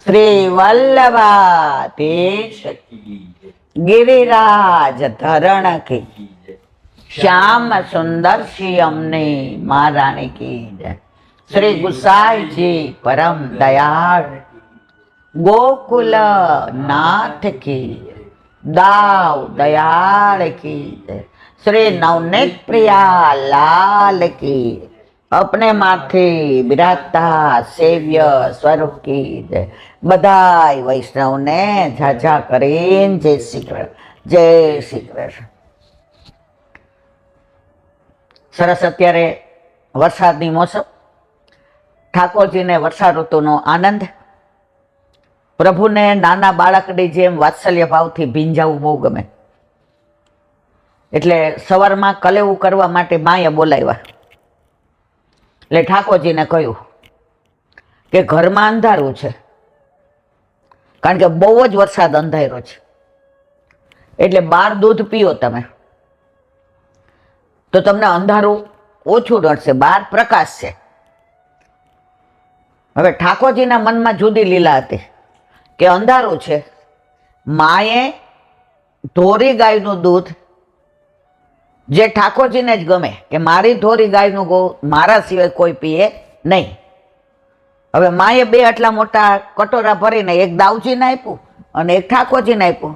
શ્રી વલ્લભાધીશ ગિરિરાજ ધરણ કી શ્યામ સુંદર શ્રી અમને મહારાણી કી જય. શ્રી ગુસાઈજી પરમ દયાળ ગોકુલ નાથ કી દાવ દયાળ કી જય. શ્રી નવનીત પ્રિયા લાલ કી अपने माथे बिराजता सेव्य स्वरूप की जय. बधाई वैष्णव ने झाझा કરીને જય શ્રી કૃષ્ણ, જય શ્રી કૃષ્ણ. સરસ અત્યારે વરસાદની મોસમ, ઠાકોરજીને વર્ષા ઋતુનો આનંદ. પ્રભુને નાના બાળકની જેમ વાત્સલ્ય ભાવથી ભીંજાવું બહુ ગમે, એટલે સવારમાં કલેવું કરવા માટે માએ બોલાવ્યા. એટલે ઠાકોરજીને કહ્યું કે ઘરમાં અંધારું છે, કારણ કે બહુ જ વરસાદ અંધાર્યો છે, એટલે બહાર દૂધ પીઓ તમે તો તમને અંધારું ઓછું નડશે, બહાર પ્રકાશ છે. હવે ઠાકોરજીના મનમાં જુદી લીલા હતી કે અંધારું છે, માએ ધોરી ગાયનું દૂધ જે ઠાકોરજીને જ ગમે કે મારી ધોરી ગાયનું ગો મારા સિવાય કોઈ પીએ નહીં. હવે માએ બે આટલા મોટા કટોરા ભરીને એક દાવજીને આપ્યું અને એક ઠાકોરજીને આપ્યું.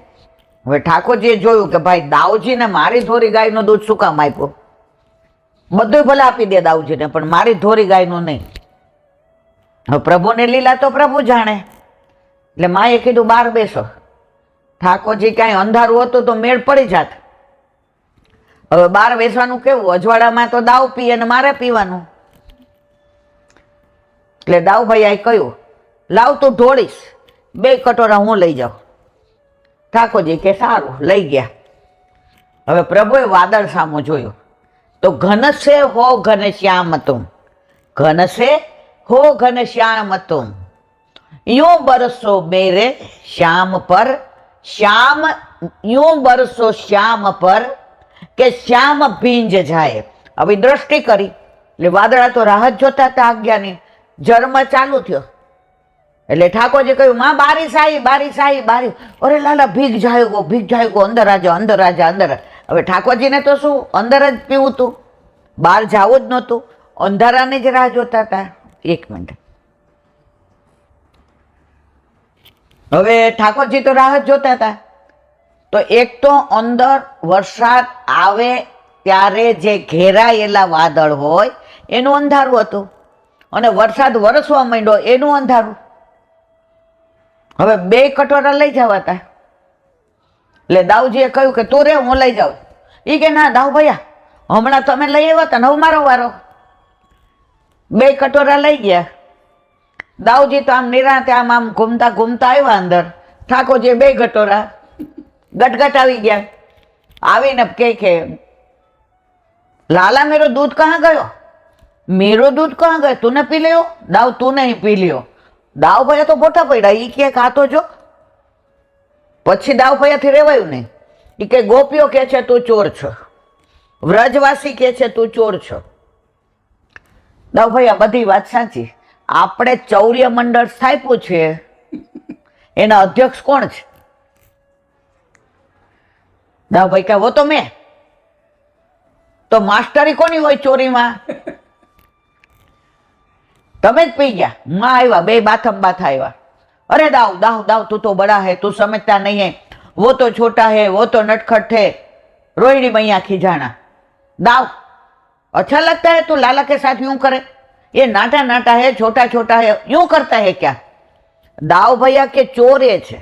હવે ઠાકોરજીએ જોયું કે ભાઈ દાવજીને મારી ધોરી ગાયનું દૂધ શું કામ આપ્યું? બધું ભલે આપી દે દાવજીને, પણ મારી ધોરી ગાયનું નહીં. હવે પ્રભુને લીલા તો પ્રભુ જાણે, એટલે માએ કીધું બહાર બેસો. ઠાકોરજી ક્યાંય અંધારું હતું તો મેળ પડી જાત. હવે બહાર બેસવાનું કેવું, અજવાળામાં તો દાવ પીએ ને મારે પીવાનું. એટલે દાવભાઈએ કહ્યું લાવ તું ઢોળીશ, બે કટોરા હું લઈ જાઉં. ઠાકોરજી કે સારું, લઈ ગયા. હવે પ્રભુએ વાદળ સામું જોયું તો ઘન સે હો ઘન શ્યામ તુમ, ઘન સે હો ઘન શ્યામ તુમ, यूं बरसो मेरे श्याम पर, श्याम यूं बरसो श्याम पर કે શ્યામ ભીંજ જાય. હવે દ્રષ્ટિ કરી એટલે વાદળા તો રાહ જ જોતા હતા આજ્ઞાની. જન્મ ચાલુ થયો એટલે ઠાકોરજી કહ્યું માં બારીશ આવી, બારીશ આવી, બારીશ. અરે લાલા ભીગ જાયગો, ભીગ જાયગો, અંદર આજા, અંદર આજા, અંદર. હવે ઠાકોરજીને તો શું અંદર જ પીવું હતું, બહાર જવું જ નહોતું, અંધારાની જ રાહ જોતા હતા. એક મિનિટ, હવે ઠાકોરજી તો રાહ જ જોતા હતા. તો એક તો અંદર વરસાદ આવે ત્યારે જે ઘેરાયેલા વાદળ હોય એનું અંધારું હતું, અને વરસાદ વરસવા માંડ્યો એનું અંધારું. હવે બે કટોરા લઈ જવાતા. એટલે દાવજીએ કહ્યું કે તું રે હું લઈ જાઉં. એ કે ના દાવ ભૈયા, હમણાં તમે લઈ આવ્યા હતા ને હવે મારો વારો. બે કટોરા લઈ ગયા. દાવજી તો આમ નિરાંતે આમ આમ ઘૂમતા ઘૂમતા આવ્યા અંદર. ઠાકોરજી બે કટોરા ગટગટ આવી ગયા. આવીને કે લાલા મેરો दूध कहाँ गयो, मेरो दूध कहाँ गयो, तूने पी लियो? दाव तू नहीं पी लियो. दाव भैया तो बोटा પડ્યા. ઈ કે ખાતો જો. પછી દાવ ભૈયાથી રેવાયું નહીં. ઈ કે ગોપીઓ કે છે તું ચોર છો, વ્રજવાસી કે છે તું ચોર છો. દાવ ભૈયા બધી વાત સાચી. આપણે ચૌર્ય મંડળ સ્થાપ્યું છે, એના અધ્યક્ષ કોણ છે? દાવ ભાઈ કહે વો તો મેં. તો માસ્ટરી કોની હોય ચોરીમાં? તમે જ પી ગયા. માં આવ્યા, બે બાથમ બાથા આવ્યા. અરે દાવ દાવ દાવ તું તો બડા है, तू समझता नहीं है, वो तो छोटा है, वो तो नटखट है. रोहिणी मैया खिजाना. दाव अच्छा लगता है तू लाला के साथ यूं करे? ये नाटा नाटा है, छोटा छोटा है, यूं करता है क्या? दाव भैया के ચોરે છે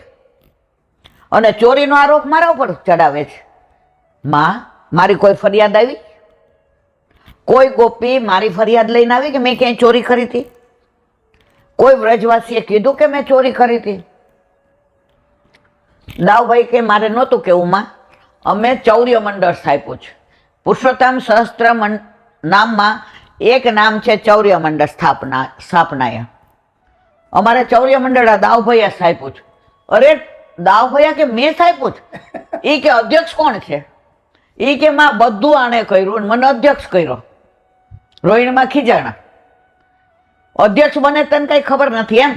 અને ચોરીનો આરોપ મારા ઉપર ચડાવે છે. માં મારી કોઈ ફરિયાદ આવી? કોઈ ગોપી મારી ફરિયાદ લઈને આવી કે મેં ક્યાંય ચોરી કરી હતી? કોઈ વ્રજવાસીએ કીધું કે મેં ચોરી કરી હતી? દાવભાઈ કે મારે નહોતું કેવું માં, અમે ચૌર્ય મંડળ સ્થાપ્યું છે. પુરુષોત્તમ સહસ્ત્ર નામમાં એક નામ છે ચૌર્ય મંડળ સ્થાપનાય. અમારે ચૌર્ય મંડળ દાવભાઈએ સ્થાપ્યું છે. અરે દાવ ભૈયા કે મેં સાહેબ એ કે અધ્યક્ષ કોણ છે? એ કે માં બધું આને કર્યું, મને અધ્યક્ષ કર્યો. રોહિણીમાં ખીજાણા. અધ્યક્ષ બને તને કઈ ખબર નથી એમ?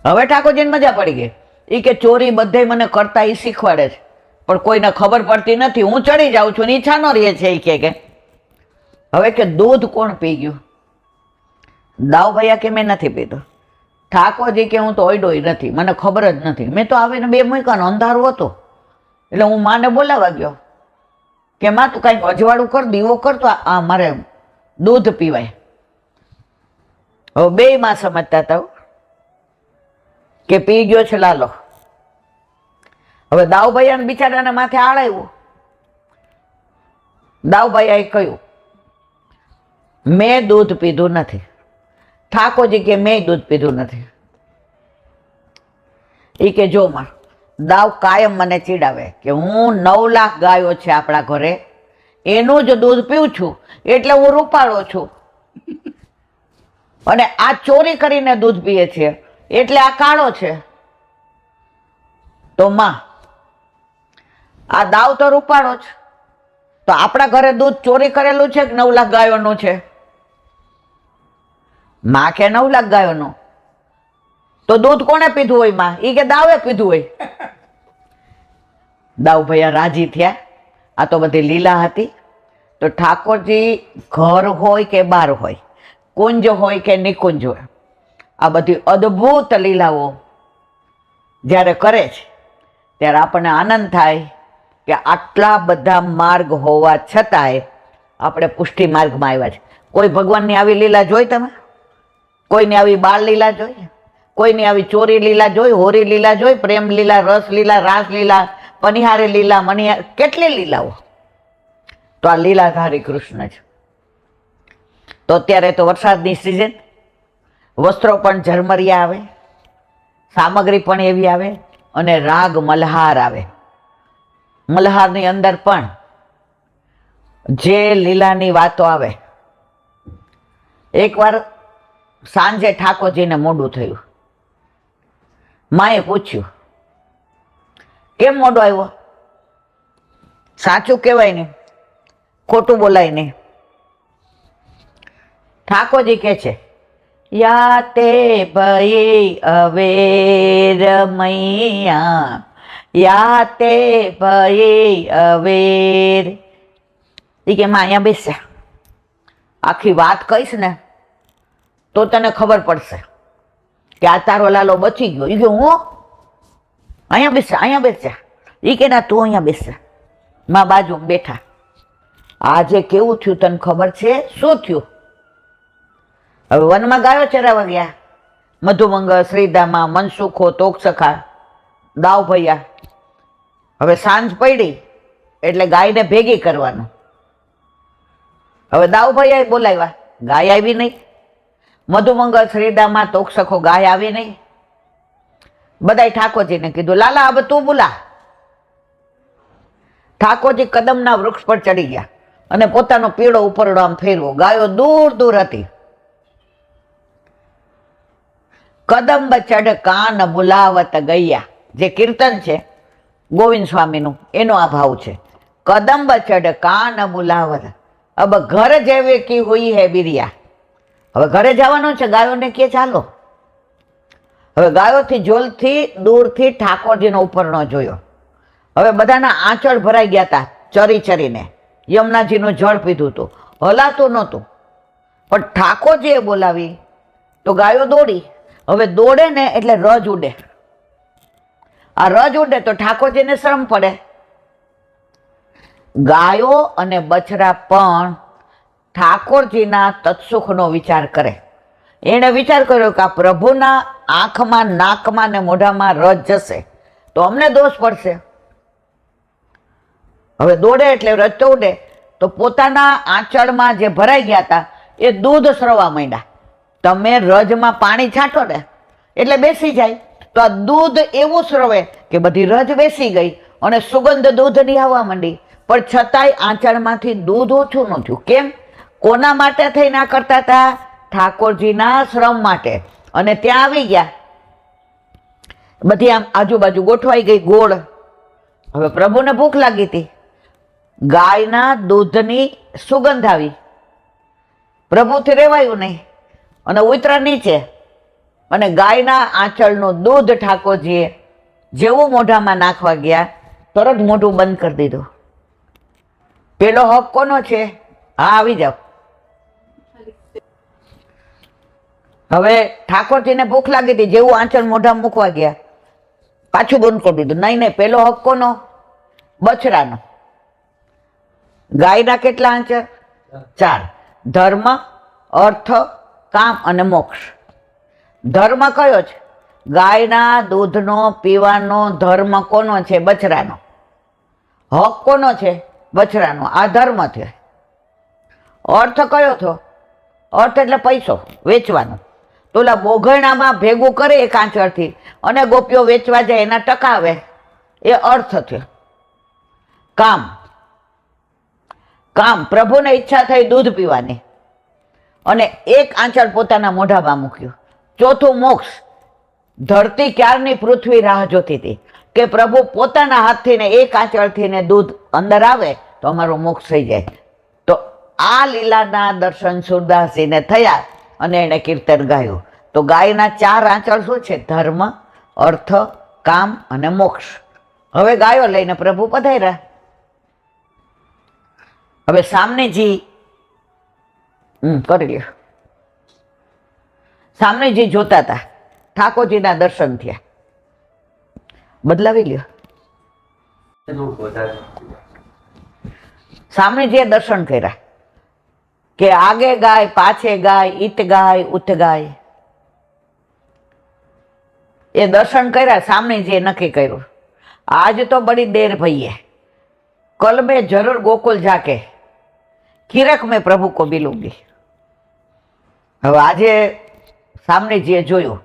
હવે ઠાકોરજીને મજા પડી ગઈ. એ કે ચોરી બધે મને કરતા એ શીખવાડે છે, પણ કોઈને ખબર પડતી નથી. હું ચડી જાઉં છું ને ઈચ્છા ન રહે છે. એ કે હવે કે દૂધ કોણ પી ગયું? દાવ ભૈયા કે મેં નથી પીધું. ઠાકોરજી કે હું તો ઓઈડોઈ નથી, મને ખબર જ નથી. મેં તો આવીને 2 મૂક્યાનો અંધારું હતું એટલે હું માને બોલાવા ગયો કે માં તું કાંઈક અજવાળું કર, દીવો કર તો આ મારે દૂધ પીવાય. હવે 2 માં સમજતા હતા કે પી ગયો છે લાલો. હવે દાવભાઈ બિચારાના માથે આળાવ્યું. દાવભાઈએ કહ્યું મેં દૂધ પીધું નથી. ઠાકોરજી કે મેં દૂધ પીધું નથી. એ કે જો માં, દાવ કાયમ મને ચીડાવે કે હું 9 લાખ ગાયો છે આપણા ઘરે, એનું જ દૂધ પીઉં છું એટલે હું રૂપાળો છું, અને આ ચોરી કરીને દૂધ પીએ છે એટલે આ કાળો છે. તો માં, આ દાવ તો રૂપાળો છે, તો આપણા ઘરે દૂધ ચોરી કરેલું છે કે 9 લાખ ગાયોનું છે? માં કે 9 લાખ ગાયોનું. તો દૂધ કોણે પીધું હોય માં? એ કે દાવે પીધું હોય. દાવ ભૈયા રાજી થયા. આ તો બધી લીલા હતી. તો ઠાકોરજી ઘર હોય કે બહાર હોય, કુંજ હોય કે નિકુંજ હોય, આ બધી અદ્ભુત લીલાઓ જ્યારે કરે છે ત્યારે આપણને આનંદ થાય કે આટલા બધા માર્ગ હોવા છતાંય આપણે પુષ્ટિ માર્ગમાં આવ્યા છે. કોઈ ભગવાનની આવી લીલા જોઈ તમે? કોઈની આવી બાળ લીલા જોઈ? કોઈની આવી ચોરી લીલા જોઈ, હોરી લીલા જોઈ, પ્રેમ લીલા, રસ લીલા, રાસ લીલા, પનિહારી લીલા, મણિહાર, કેટલી લીલાઓ? તો આ લીલાધારી કૃષ્ણ છે. તો અત્યારે તો વરસાદની સિઝન, વસ્ત્રો પણ ઝરમરિયા આવે, સામગ્રી પણ એવી આવે, અને રાગ મલ્હાર આવે. મલ્હારની અંદર પણ જે લીલાની વાતો આવે. એકવાર સાંજે ઠાકોરજીને મોડું થયું. માએ પૂછ્યું કેમ મોડો આવ્યો? સાચું કહેવાય ને, ખોટું બોલાય નહીં. ઠાકોરજી કહે છે યા તે ભઈ અવેર મૈયા, યા તે ભઈ અવેર. એ કે માં અહીંયા બેસ્યા, આખી વાત કહીશ ને તો તને ખબર પડશે કે આ તારો લાલો બચી ગયો. એ કે હું અહીંયા બેસ્યા, અહીંયા બેસ્યા. એ કે ના તું અહીંયા બેસ્યા. માં બાજુ બેઠા. આજે કેવું થયું તને ખબર છે? શું થયું? હવે વનમાં ગાયો ચરાવવા ગયા. મધુમંગળ, શ્રીદામા, મનસુખો, તોકસખા, દાવ ભૈયા. હવે સાંજ પડી એટલે ગાયને ભેગી કરવાનું. હવે દાવ ભૈયાએ બોલાવ્યા, ગાય આવી નહીં. મધુમંગળ, શ્રીદામા, તોકસખો, ગાય આવી નહીં. બધાય ઠાકોરજીને કીધું લાલા હવે તું બોલા. ઠાકોરજી કદમના વૃક્ષ પર ચડી ગયા અને પોતાનો પીળો ઉપરડો આમ ફેરવો. ગાયો દૂર દૂર હતી. કદંબ ચઢ કાન બુલાવત ગૈયા, જે કીર્તન છે ગોવિંદ સ્વામીનું, એનો આ ભાવ છે. કદંબ ચઢ કાન બુલાવત, અબ ઘર જેવે કી હુઈ હે બિરિયા. હવે ઘરે જવાનું છે, ગાયોને કે ચાલો. હવે ગાયોથી જોલથી દૂરથી ઠાકોરજીનો ઉપરનો જોયો. હવે બધાના આંચળ ભરાઈ ગયા હતા ચરી ચરીને. યમુનાજીનું જળ પીધું હતું, હલાતું નહોતું. પણ ઠાકોરજીએ બોલાવી તો ગાયો દોડી. હવે દોડે ને એટલે રજ ઉડે. આ રજ ઉડે તો ઠાકોરજીને શ્રમ પડે. ગાયો અને બછડા પણ ઠાકોરજીના તત્સુખનો વિચાર કરે. એણે વિચાર કર્યો કે આ પ્રભુના આંખમાં, નાકમાં ને મોઢામાં રજ જશે તો અમને દોષ પડશે. હવે દોડે એટલે રજ તો ઉડે. તો પોતાના આંચળમાં જે ભરાઈ ગયા હતા એ દૂધ સ્રવા માંડ્યા. તમે રજમાં પાણી છાંટો ને એટલે બેસી જાય, તો આ દૂધ એવું સ્રવે કે બધી રજ બેસી ગઈ અને સુગંધ દૂધની આવવા માંડી. પણ છતાંય આંચળમાંથી દૂધ ઓછું ન થયું. કેમ? કોના માટે થઈને આ કરતા હતા? ઠાકોરજીના શ્રમ માટે. અને ત્યાં આવી ગયા, બધી આમ આજુબાજુ ગોઠવાઈ ગઈ ગોળ. હવે પ્રભુને ભૂખ લાગી હતી. ગાયના દૂધની સુગંધ આવી. પ્રભુથી રેવાયું નહીં અને ઉતરા નીચે. અને ગાયના આંચળનું દૂધ ઠાકોરજીએ જેવું મોઢામાં નાખવા ગયા તરત મોઢું બંધ કરી દીધું. પેલો હક કોનો છે? હા, આવી જાઓ. હવે ઠાકોરજીને ભૂખ લાગી હતી, જેવું આંચળ મોઢા મૂકવા ગયા પાછું બંધ કરી દીધું. નહીં, પેલો હક કોનો? બછડાનો. ગાયના કેટલા આંચળ? 4. ધર્મ, અર્થ, કામ અને મોક્ષ. ધર્મ કયો છે? ગાયના દૂધનો પીવાનો ધર્મ કોનો છે? બછડાનો. હક કોનો છે? બછડાનો. આ ધર્મ છે. અર્થ કયો થયો? અર્થ એટલે પૈસો વેચવાનો. તો ઓલા બોઘણામાં ભેગું કરે એક આંચળથી અને ગોપીઓ વેચવા જાય એના ટકા આવે, એ અર્થ થયો. કામ, કામ પ્રભુને ઈચ્છા થઈ દૂધ પીવાની અને એક આંચળ પોતાના મોઢામાં મૂક્યું. 4થું મોક્ષ. ધરતી ક્યારની પૃથ્વી રાહ જોતી હતી કે પ્રભુ પોતાના હાથથી ને એક આંચળથી ને દૂધ અંદર આવે તો અમારો મોક્ષ થઈ જાય. તો આ લીલાના દર્શન સુરદાસજીને થયા અને એણે કીર્તન ગાયું. તો ગાયના 4 આંચળ શું છે? ધર્મ, અર્થ, કામ અને મોક્ષ. હવે ગાયો લઈને પ્રભુ પધાર્યા. હવે સામનેજી કરી લ્યો. સામનેજી જોતા હતા, ઠાકોરજીના દર્શન થયા. બદલાવી લ્યો. સામનેજીએ દર્શન કર્યા કે આગે ગાય, પાછે ગાય, ઈત ગાય, ઉત ગાય. એ દર્શન કર્યા. સામનેજીએ નક્કી કર્યું, આજ તો બડી દેર ભઈ હૈ, કલ મેં જરૂર ગોકુલ જાકે ખીરક મેં પ્રભુ કો મિલूंगी. હવે આજે સામનેજીએ જોયું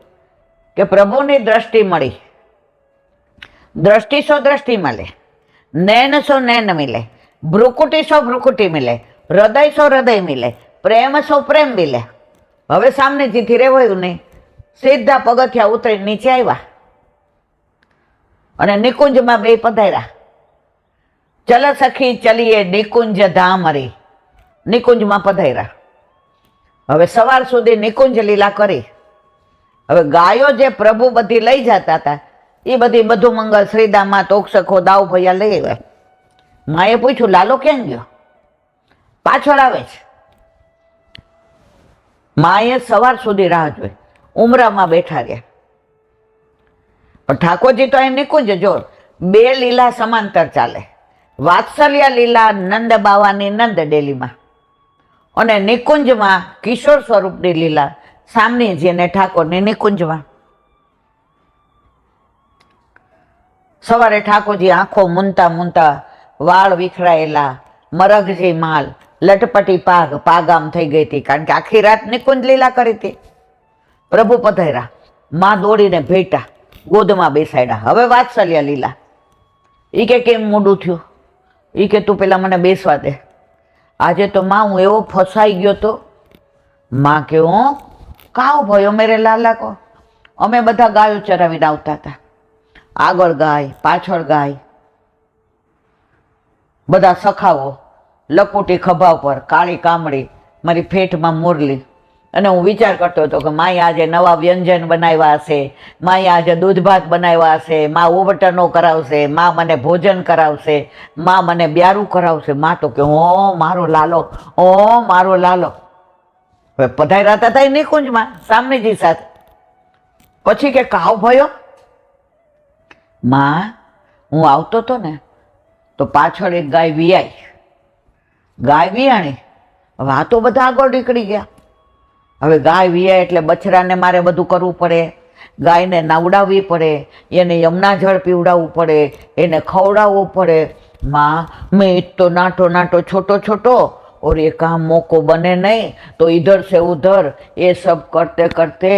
કે પ્રભુની દ્રષ્ટિ મળી. દ્રષ્ટિ સો દ્રષ્ટિ મળે, નૈન સો નૈન મિલે, ભ્રુકુટી સો ભ્રુકુટી મિલે, હૃદય સો હૃદય મિલે, પ્રેમ સો પ્રેમ મિલે. હવે સામનેજીથી રહેવાયું નહીં, સીધા પગથિયા ઉતરી નીચે આવ્યા અને નિકુંજમાં બે પધાર્યા. ચલ સખી ચલીએ નિકુંજ ધામ હરી. નિકુંજમાં પધાર્યા. હવે સવાર સુધી નિકુંજ લીલા કરી. હવે ગાયો જે પ્રભુ બધી લઈ જતા હતા એ બધી બધું મંગલ, શ્રીદામા, તોક્ષખો, દાવ ભૈયા લઈ આવ્યા. માએ પૂછ્યું, લાલો ક્યાં ગયો? પાછળ આવે છે. માએ સવાર સુધી રાહ જોઈ, ઉમરામાં બેઠા રહ્યા. પણ ઠાકોરજી તો અહીં નિકુંજ જો 2 લીલા સમાંતર ચાલે. વાત્સલ્ય લીલા નંદ બાવાની નંદ ડેલીમાં અને નિકુંજમાં કિશોર સ્વરૂપની લીલા સામનેજી અને ઠાકોરની નિકુંજમાં. સવારે ઠાકોરજી આંખો મૂંતા મૂંતા, વાળ વિખરાયેલા, મરઘજી માલ, લટપટી પાઘ પાગામ થઈ ગઈ હતી, કારણ કે આખી રાત નિકુંજ લીલા કરી હતી. પ્રભુ પધાર્યા. માં દોડીને ભેટા, ગોદમાં બેસાડ્યા. હવે વાત્સલ્ય લીલા. એ કે કેમ મોડું થયું? એ કે તું પેલા મને બેસવા દે. આજે તો માં હું એવો ફસાઈ ગયો તો. માં કે હું કાવ ભયો મેરે લાલા કો. અમે બધા ગાયો ચરાવીને આવતા હતા, આગળ ગાય, પાછળ ગાય, બધા સખાઓ, લકુટી ખભા પર, કાળી કામળી, મારી ફેટમાં મુરલી. અને હું વિચાર કરતો હતો કે માએ આજે નવા વ્યંજન બનાવ્યા હશે, માએ આજે દૂધ ભાત બનાવ્યા હશે, માં ઉવટનો કરાવશે, માં મને ભોજન કરાવશે, માં મને બ્યારું કરાવશે. માં તો કે ઓ મારો લાલો, ઓ મારો લાલો. હવે પધાર્યા હતા નિકુંજમાં સામનેજી સાથે. પછી કે કાવ ભયો? માં હું આવતો હતો ને તો પાછળ એક ગાય વિયાઈ. ગાય વિયાણી. હવે આ તો બધા આગળ નીકળી ગયા. હવે ગાય વિયાય એટલે બછડાને મારે બધું કરવું પડે, ગાયને નવડાવવી પડે, એને યમુના જળ પીવડાવવું પડે, એને ખવડાવવું પડે. माँ मैं तो नाटो नाटो छोटो छोटो और ये काम मौको बने नहीं तो इधर से उधर ये सब करते करते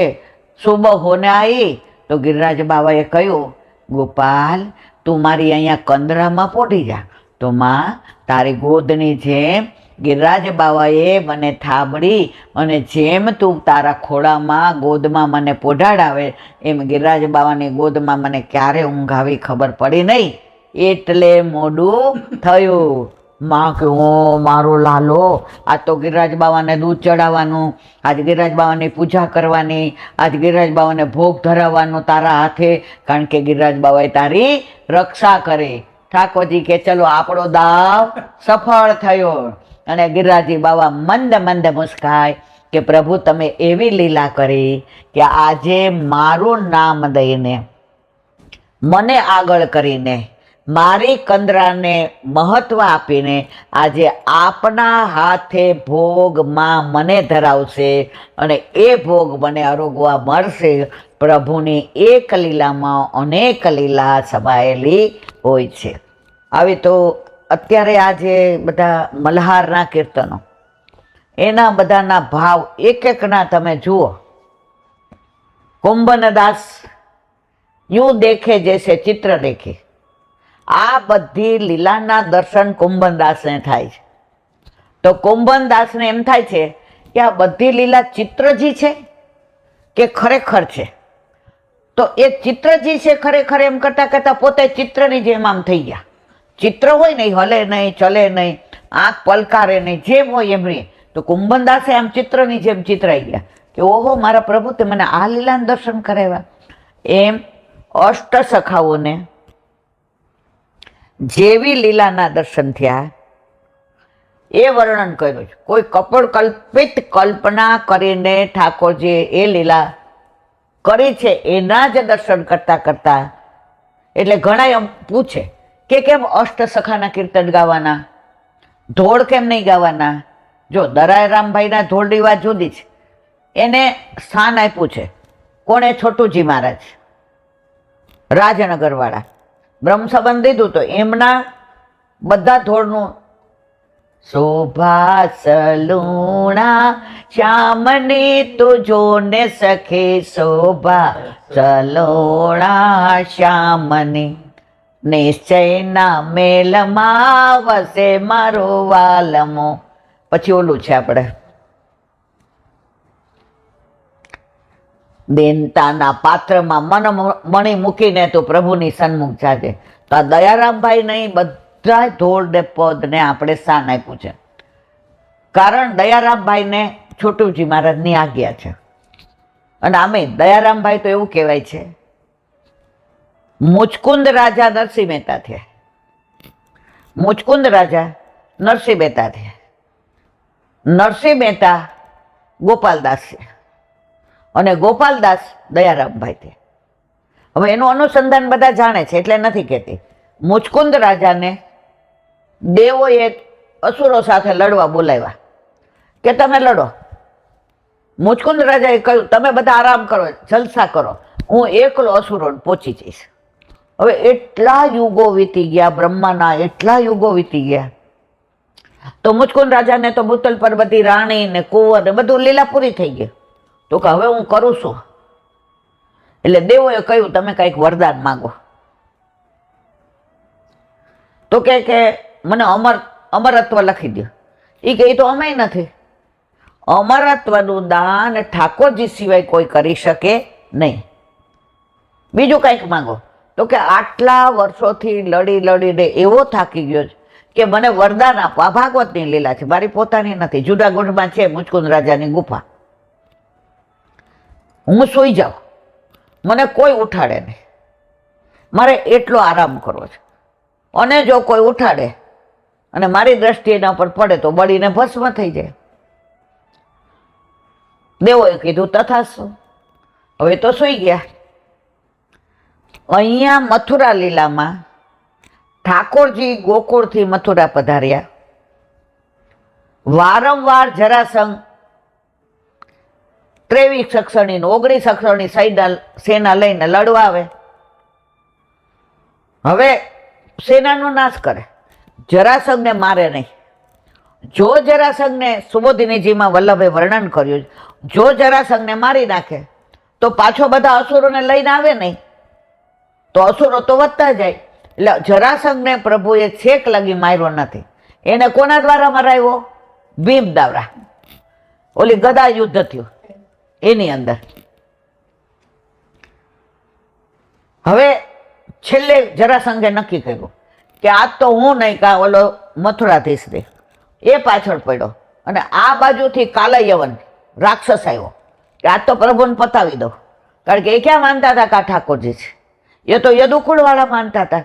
सुबह होने आई तो गिरिराज बाबाए कह્યું गोपाल તું મારી અહીંયા કંદરામાં પોઢી જા. તો માં તારી ગોદની જેમ गिरिराज બાવાએ મને થાબડી અને જેમ તું તારા ખોળામાં ગોદમાં મને પોઢાડાવે એમ गिरिराज બાવાની ગોદમાં મને ક્યારે ઊંઘ આવી ખબર પડી નહીં એટલે મોડું થયું. માં કે ઓ મારો લાલો, આજ તો ગિરિરાજ બાવાને દૂધ ચડાવવાનું, આજ ગિરિરાજ બાવાની પૂજા કરવાની, આજ ગિરિરાજ બાવાને ભોગ ધરાવવાનો તારા હાથે, કારણ કે ગિરિરાજ બાવાએ તારી રક્ષા કરે. ઠાકોરજી કે ચલો આપણો દાવ સફળ થયો. અને ગિરિરાજી બાવા મંદ મંદ મુસ્કાય કે પ્રભુ તમે એવી લીલા કરી કે આજે મારું નામ દઈને, મને આગળ કરીને, મારી કંદરાને મહત્વ આપીને આજે આપના હાથે ભોગમાં મને ધરાવશે અને એ ભોગ મને આરોગવા મળશે. પ્રભુની એક લીલામાં અનેક લીલા સમાયેલી હોય છે. આવી તો અત્યારે આ જે બધા મલ્હારના કીર્તનો, એના બધાના ભાવ એક એકના તમે જુઓ. કુંભનદાસ यूं देखे जैसे चित्र देखे, આ બધી લીલાના દર્શન કુંભનદાસને થાય છે. તો કુંભનદાસને એમ થાય છે કે આ બધી લીલા ચિત્રજી છે કે ખરેખર છે. તો એ ચિત્રજી છે ખરેખર એમ કરતા કરતા પોતે ચિત્રની જેમ આમ થઈ ગયા. ચિત્ર હોય ને હલે નહીં, ચલે નહીં, આંખ પલકારે નહીં, જેમ હોય એમ રહે. તો કુંભનદાસે આમ ચિત્રની જેમ ચિતરાઈ ગયા કે ઓહો મારા પ્રભુ તે મને આ લીલાના દર્શન કરાવ્યા. એમ અષ્ટ સખાઓને જેવી લીલાના દર્શન થયા એ વર્ણન કર્યું છે. કોઈ કપડ કલ્પિત કલ્પના કરીને ઠાકોરજીએ એ લીલા કરી છે એના જ દર્શન કરતા કરતા. એટલે ઘણા એમ પૂછે કે કેમ અષ્ટ સખાના કીર્તન ગાવાના, ધોળ કેમ નહીં ગાવાના? જો દરાયરામભાઈના ધોળની વાત જુદી છે, એને સ્થાન આપ્યું છે કોણે? છોટુજી મહારાજ રાજનગરવાળા બ્રહ્મ સંબંધ દીધું તો એમના બધા ધોળનું શોભા સલુણા શ્યામની તુજો ને સખે, શોભા સલુણા શ્યામની નિશ્ચયના મેલમાં વસે મારો વાલમો. પછી ઓલું છે આપણે દેનતાના પાત્રમાં મણી મૂકીને તો પ્રભુની સન્મુખ જાજે. તો આ દયારામભાઈ નહીં બધા ધોળ ને પદ ને આપણે સ્થાન આપ્યું છે. કારણ દયારામભાઈને છોટુજી મહારાજની આજ્ઞા છે. અને આમે દયારામભાઈ તો એવું કહેવાય છે મુચકુંદ રાજા નરસિંહ મહેતા થયા. મુચકુંદ રાજા નરસિંહ મહેતા થયા. નરસિંહ મહેતા ગોપાલદાસ છે અને ગોપાલદાસ દયારામભાઈ થયા. હવે એનું અનુસંધાન બધા જાણે છે એટલે નથી કહેતી. મુચકુંદ રાજાને દેવોએ અસુરો સાથે લડવા બોલાવ્યા કે તમે લડો. મુચકુંદ રાજાએ કહ્યું તમે બધા આરામ કરો, જલસા કરો, હું એકલો અસુરોને પહોંચી જઈશ. હવે એટલા યુગો વીતી ગયા, બ્રહ્માના એટલા યુગો વીતી ગયા. તો મુચકુંદ રાજાને તો ભૂતલ પર બધી રાણી ને કુંવર ને બધું લીલા પૂરી થઈ ગઈ. તો કે હવે હું કરું છું. એટલે દેવોએ કહ્યું તમે કંઈક વરદાન માંગો. તો કે મને અમરત્વ લખી દો. એ કે એ તો અમે નથી. અમરત્વનું દાન ઠાકોરજી સિવાય કોઈ કરી શકે નહીં. બીજું કંઈક માંગો. તો કે આટલા વર્ષોથી લડી લડીને એવો થાકી ગયો છે કે મને વરદાન આપો. આ ભાગવતની લીલા છે, મારી પોતાની નથી. જુનાગઢમાં છે મુચકુંદ રાજાની ગુફા. હું સૂઈ જાઉં, મને કોઈ ઉઠાડે નહીં, મારે એટલો આરામ કરવો છે. અને જો કોઈ ઉઠાડે અને મારી દ્રષ્ટિ એના પર પડે તો બળીને ભસ્મ થઈ જાય. દેવોએ કીધું તથાસ્તુ. હવે તો સૂઈ ગયા. અહીંયા મથુરા લીલામાં ઠાકોરજી ગોકુળથી મથુરા પધાર્યા. વારંવાર જરાસંઘ 23 અક્ષરની 19 અક્ષરની સેના લઈને લડવા આવે. હવે સેનાનો નાશ કરે, જરાસંઘને મારે નહીં. જો જરાસંઘને સુબોધિનીજીમાં વલ્લભે વર્ણન કર્યું, જો જરાસંઘને મારી નાખે તો પાછો બધા અસુરોને લઈને આવે નહીં, તો અસુરો તો વધતા જાય. એટલે જરાસંઘને પ્રભુએ છેક લગી માર્યો નથી. એને કોના દ્વારા મરાયો? ભીમ દ્વારા. ઓલી ગદા યુદ્ધ થયું એની અંદર. હવે છેલ્લે જરાસંઘે નક્કી કર્યું કે આજ તો હું નહીં કા ઓલો મથુરાધીશને એ પાછળ પડ્યો અને આ બાજુથી કાલયવન રાક્ષસ આવ્યો કે આજ તો પ્રભુને પતાવી દો. કારણ કે એ ક્યાં માનતા હતા કે આ ઠાકોરજી છે, એ તો યદુકુળવાળા માનતા હતા.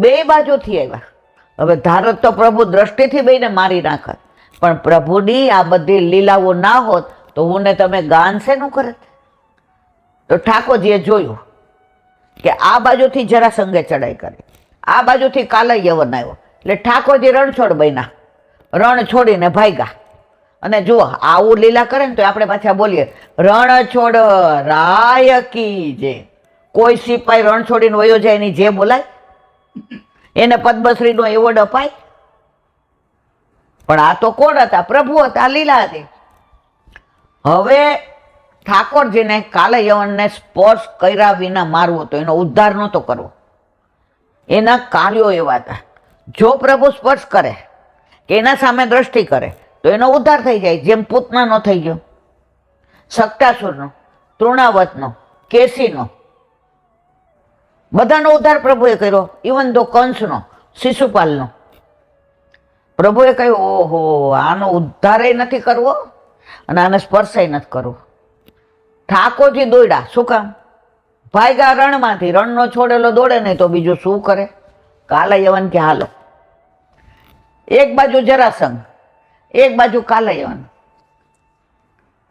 બે બાજુથી આવ્યા. હવે ધારત તો પ્રભુ દ્રષ્ટિથી બેને મારી નાખત, પણ પ્રભુની આ બધી લીલાઓ ના હોત તો હું ને તમે ગાન શેનું કરત? તો ઠાકોરજીએ જોયું કે આ બાજુથી જરાસંઘે ચડાઈ કરી, આ બાજુથી કાલયવન આવ્યો, એટલે ઠાકોરજી રણછોડ બન્યા, રણ છોડીને ભાગ્યા. અને જુઓ આવું લીલા કરે ને તો આપણે પાછા બોલીએ રણછોડ રાય કી જે. કોઈ સિપાઈ રણ છોડીને વયો જાય એની જે બોલાય? એને પદ્મશ્રીનો એવોર્ડ અપાય? પણ આ તો કોણ હતા? પ્રભુ હતા, લીલા હતી. હવે ઠાકોરજીને કાલયવનને સ્પર્શ કર્યા વિના મારવો તો એનો ઉદ્ધાર નહોતો કરવો. એના કાર્યો એવા હતા, જો પ્રભુ સ્પર્શ કરે કે એના સામે દ્રષ્ટિ કરે તો એનો ઉદ્ધાર થઈ જાય. જેમ પૂતનાનો થઈ ગયો, સક્ટાસુરનો, તૃણાવતનો, કેસીનો, બધાનો ઉદ્ધાર પ્રભુએ કર્યો. ઇવન તો કંસનો, શિશુપાલનો. પ્રભુએ કહ્યું ઓહો, આનો ઉદ્ધારે નથી કરવો અને આને સ્પર્શે નથી કરવો. ઠાકોરજી દોડ્યા. શું કામ? ભાગ્યા રણમાંથી. રણનો છોડેલો દોડે નહીં તો બીજું શું કરે? કાલયવન કે હાલો. એક બાજુ જરાસંઘ, એક બાજુ કાલયવન.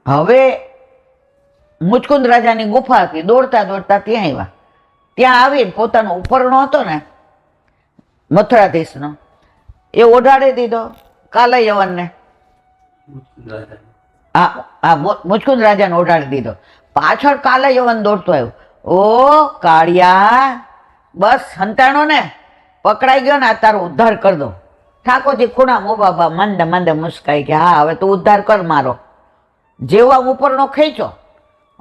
હવે મુચકુંદ રાજાની ગુફા હતી. દોડતા દોડતા ત્યાં આવ્યા. ત્યાં આવીને પોતાનો ઉપરનો હતો ને મથુરાધીશનો, એ ઓઢાડી દીધો કાલયવનને. હા, મુચકુંદ રાજાને ઓઢાડી દીધો. પાછળ કાલયવન દોડતો આવ્યો. ઓ કાળિયા, બસ સંતાણો ને પકડાઈ ગયો ને, આ તારો ઉદ્ધાર કરી દો. ઠાકોરજી ખૂણા મોબાબા મંદે મંદે મુસ્કાઈ કે હા હવે તું ઉદ્ધાર કર મારો. જેવા ઉપરનો ખેંચો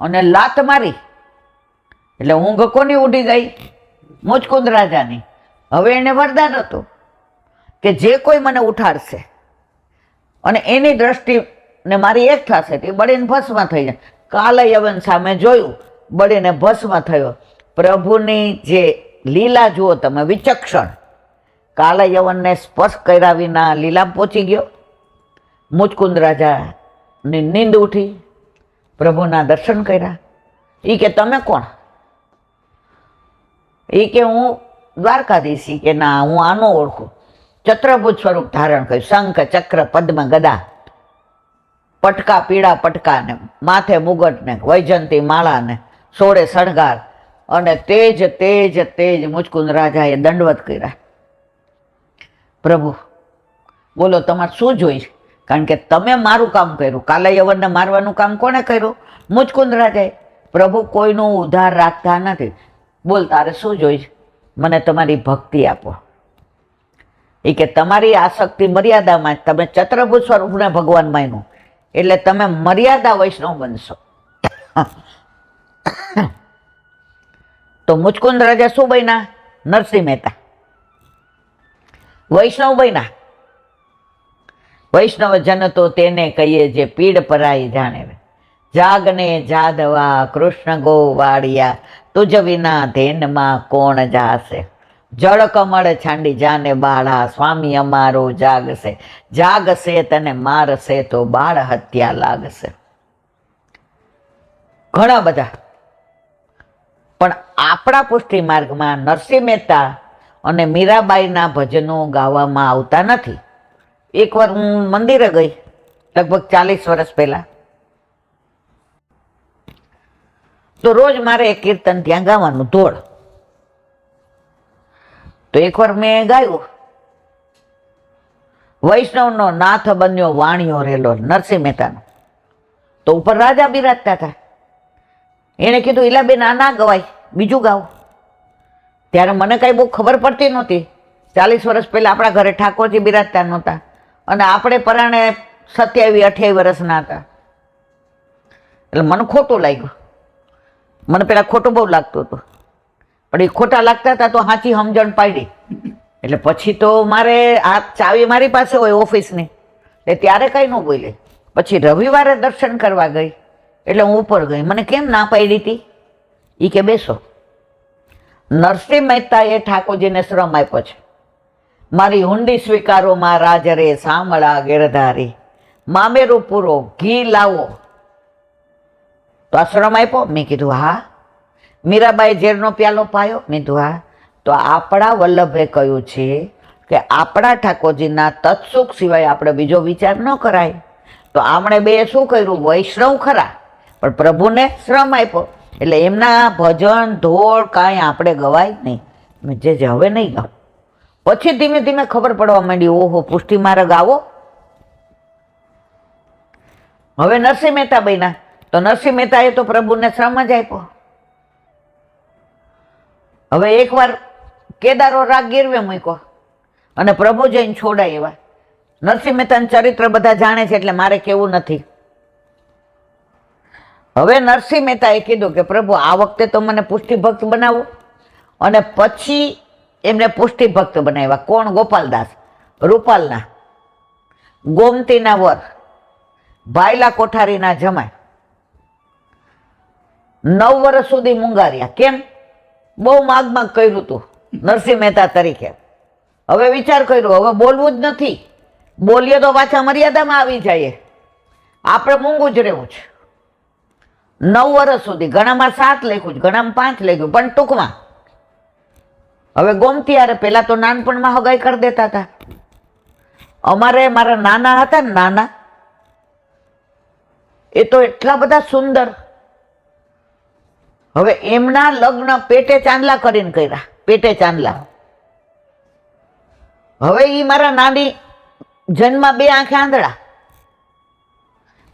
અને લાત મારી એટલે ઊંઘ કોની ઉડી ગઈ? મુચકુંદ રાજાની. હવે એને વરદાન હતું કે જે કોઈ મને ઉઠાડશે અને એની દ્રષ્ટિને મારી એક થશે તે બળીને ભસ્મ થઈ જાય. કાલયવન સામે જોયું, બળીને ભસ્મ થયો. પ્રભુની જે લીલા જુઓ તમે, વિચક્ષણ. કાલયવનને સ્પર્શ કર્યા વિના લીલા પહોંચી ગયો. મુચકુંદ રાજાની નીંદ ઉઠી, પ્રભુના દર્શન કર્યા. એ કે તમે કોણ? એ કે હું દ્વારકાધીશ. કે ના, હું આનો ઓળખું. ચત્રભુજ સ્વરૂપ ધારણ કર્યું. શંખ, ચક્ર, પદ્મ, ગદા, પટકા, પીળા પટકા ને માથે મુગટ ને વૈજંતી માળા ને સોળે શણગાર અને તેજ તેજ તેજ મુચકુંદ રાજાએ દંડવત કર્યા. પ્રભુ બોલો તમારે શું જોઈએ? કારણ કે તમે મારું કામ કર્યું. કાલયવનને મારવાનું કામ કોણે કર્યું? મુચકુંદ રાજાએ. પ્રભુ કોઈનું ઉધાર રાખતા નથી. બોલ તારે શું જોઈએ? મને તમારી ભક્તિ આપો. એ કે તમારી આસક્તિ મર્યાદામાં, તમે ચત્રભુજ સ્વરૂપને ભગવાન માન્યું એટલે તમે મર્યાદા વૈષ્ણવ બનશો. તો મુચકુંદ રાજા શું બન્યા? નરસિંહ મહેતા. વૈષ્ણવ બન્યા. વૈષ્ણવ જન તો તેને કહીએ જે પીડ પરાઈ જાણે. જાગને જાદવા કૃષ્ણ ગોવાળિયા, તુજ વિના ધેનમાં કોણ જાશે. જળ કમળ છાંડી જાને બાળા, સ્વામી અમારો જાગશે. જાગશે તને મારશે તો બાળ હત્યા લાગશે. ઘણા બધા. પણ આપણા પુષ્ટિ માર્ગમાં નરસિંહ મહેતા અને મીરાબાઈના ભજનો ગાવામાં આવતા નથી. એકવાર હું મંદિરે ગઈ, લગભગ 40 વર્ષ પહેલા. તો રોજ મારે એક કીર્તન ત્યાં ગાવાનું ધોળ. તો એકવાર મેં ગાયું, વૈષ્ણવનો નાથ બન્યો વાણિયો રેલો, નરસિંહ મહેતાનો. તો ઉપર રાજા બિરાજતા હતા. એને કીધું ઈલાબેન આ ના ગવાય, બીજું ગાવ. ત્યારે મને કઈ બહુ ખબર પડતી નહોતી. 40 વર્ષ પહેલા આપણા ઘરે ઠાકોરજી બિરાજતા નહોતા અને આપણે પરાણે 27-28 વર્ષના હતા. એટલે મને ખોટું લાગ્યું. મને પેલા ખોટું બહુ લાગતું હતું, પણ એ ખોટા લાગતા હતા તો સાચી સમજણ પાડી. એટલે પછી તો મારે આ ચાવી મારી પાસે હોય ઓફિસની, એટલે ત્યારે કંઈ ન બોલે. પછી રવિવારે દર્શન કરવા ગઈ એટલે હું ઉપર ગઈ. મને કેમ ના પાડી હતી? એ કે બેસો. નરસિંહ મહેતાએ ઠાકોરજીને શ્રમ આપ્યો છે. મારી હુંડી સ્વીકારો માં રાજ રે, સાંભળા ગેરધારી, મામેરું પૂરો ઘી લાવો. તો આશ્રમ આપ્યો? મેં કીધું હા. મીરાબાઈ ઝેરનો પ્યાલો પાયો? મેં કીધું હા. તો આપણા વલ્લભે કહ્યું છે કે આપણા ઠાકોરજીના તત્સુખ સિવાય આપણે બીજો વિચાર ન કરાય. તો આમણે બે શું કર્યું? વૈષ્ણવ ખરા, પણ પ્રભુને શ્રમ આપ્યો. એટલે એમના ભજન ધોળ કાંઈ આપણે ગવાય જ નહીં. મેં જે હવે નહીં ગાઉં. પછી ધીમે ધીમે ખબર પડવા માંડી, ઓહો પુષ્ટિ માર્ગ આવો. હવે નરસિંહ મહેતા બન્યા, તો નરસિંહ મહેતાએ તો પ્રભુને શ્રમ જ આપ્યો. હવે એકવાર કેદારો રાગ ગીરવે મૂક્યો અને પ્રભુ જઈને છોડાય એવા. નરસિંહ મહેતાનું ચરિત્ર બધા જાણે છે એટલે મારે કેવું નથી. હવે નરસિંહ મહેતાએ કીધું કે પ્રભુ આ વખતે તો મને પુષ્ટિ ભક્ત બનાવો. અને પછી એમને પુષ્ટિ ભક્ત બનાવ્યા. કોણ? ગોપાલદાસ, રૂપાલના, ગોમતીના વર, ભાયલા કોઠારીના જમાય. 9 વર્ષ સુધી મૂંગાર્યા. કેમ? બહુ માગ કર્યું હતું નરસિંહ મહેતા તરીકે. હવે વિચાર કર્યો, હવે બોલવું જ નથી. બોલીએ તો પાછા મર્યાદામાં આવી જાય. આપણે મૂંગું જ રહેવું છે. 9 વર્ષ સુધી, ઘણામાં 7 લખ્યું છે, ઘણામાં 5 લખ્યું, પણ ટૂંકમાં. હવે ગોમતી યારે પેલા તો નાનપણમાં હગાઈ કરી દેતા હતા. અમારે મારા નાના હતા ને, નાના, એ તો એટલા બધા સુંદર. હવે એમના લગ્ન પેટે ચાંદલા કરીને કર્યા, પેટે ચાંદલા. હવે એ મારા નાની જન્મ 2 આંખે આંધળા.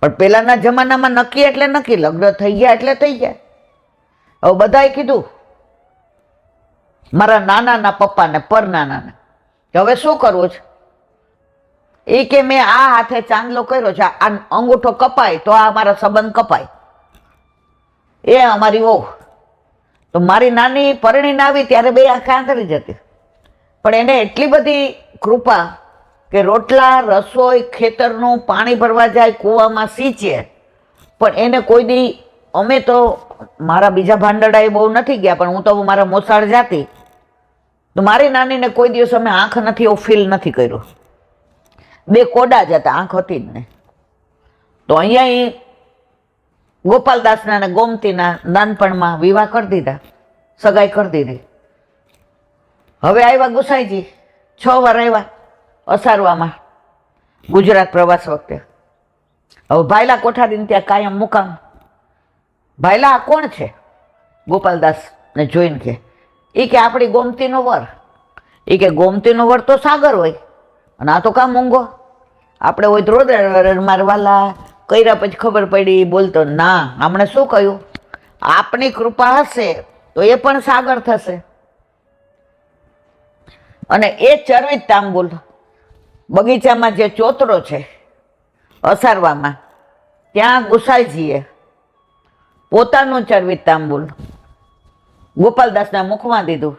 પણ પેલાના જમાનામાં નક્કી એટલે નક્કી, લગ્ન થઈ ગયા એટલે થઈ ગયા. હવે બધાએ કીધું મારા નાનાના પપ્પાને, પર નાનાને, કે હવે શું કરવું છે? એ કે મેં આ હાથે ચાંદલો કર્યો છે, આ અંગૂઠો કપાય તો આ મારા સંબંધ કપાય. એ અમારી વહુ. તો મારી નાની પરણીને આવી ત્યારે 2 આંખે આંધળી જતી, પણ એને એટલી બધી કૃપા કે રોટલા, રસોઈ, ખેતરનું પાણી ભરવા જાય, કૂવામાં સિંચે, પણ એને કોઈ દી, અમે તો મારા બીજા ભાંડડા એ બહુ નથી ગયા, પણ હું તો મારા મોસાળ જાતી, તો મારી નાનીને કોઈ દિવસ અમે આંખ નથી એવું ફીલ નથી કર્યું. 2 કોડા જ હતા, આંખ હતી જ નહીં. તો અહીંયા ગોપાલદાસના અને ગોમતીના નાનપણમાં વિવાહ કરી દીધા, સગાઈ કરી દીધી. હવે આવ્યા ગુસાઈજી, 6 વાર આવ્યા અસારવામાં ગુજરાત પ્રવાસ વખતે. હવે ભાયલા કોઠારીને ત્યાં કાયમ મુકામ. ભાયલા આ કોણ છે? ગોપાલદાસને જોઈને કે, એ કે આપણી ગોમતીનો વર. એ કે ગોમતીનો વર તો સાગર હોય, અને આ તો કાં મૂંગો? આપણે હોય તો રોદરા મારવાલા કર્યા પછી ખબર પડી. બોલતો ના, હમણે શું કહ્યું? આપની કૃપા હશે તો એ પણ સાગર થશે. અને એ ચરવિત તાંબુલ બગીચામાં જે ચોતરો છે અસારવામાં, ત્યાં ગુસાઈજીએ પોતાનું ચરવિત તાંબુલ ગોપાલદાસના મુખમાં દીધું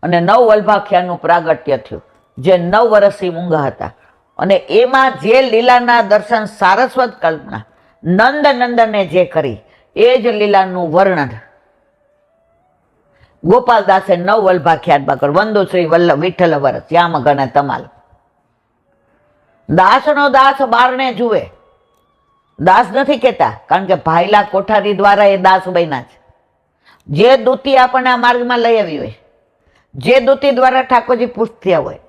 અને 9 વલ્ભાખ્યાનું પ્રાગટ્ય થયું, જે 9 વર્ષથી મૂંગા હતા. અને એમાં જે લીલાના દર્શન સારસ્વત કલ્પના નંદ નંદને જે કરી, એ જ લીલાનું વર્ણન ગોપાલદાસે 9 વલ્ભાખ્યાનમાં કર્યું. વંદુ શ્રી વલ્લભ વિઠ્ઠલ વર શ્યામ ગણ તમાલ. દાસનો દાસ બારણે જુએ. દાસ નથી કહેતા, કારણ કે ભાયલા કોઠારી દ્વારા એ દાસ બન્યા છે. જે દૂતી આપણને આ માર્ગમાં લઈ આવી હોય, જે દૂતી દ્વારા ઠાકોરજી પુષ્ટ થયા હોય,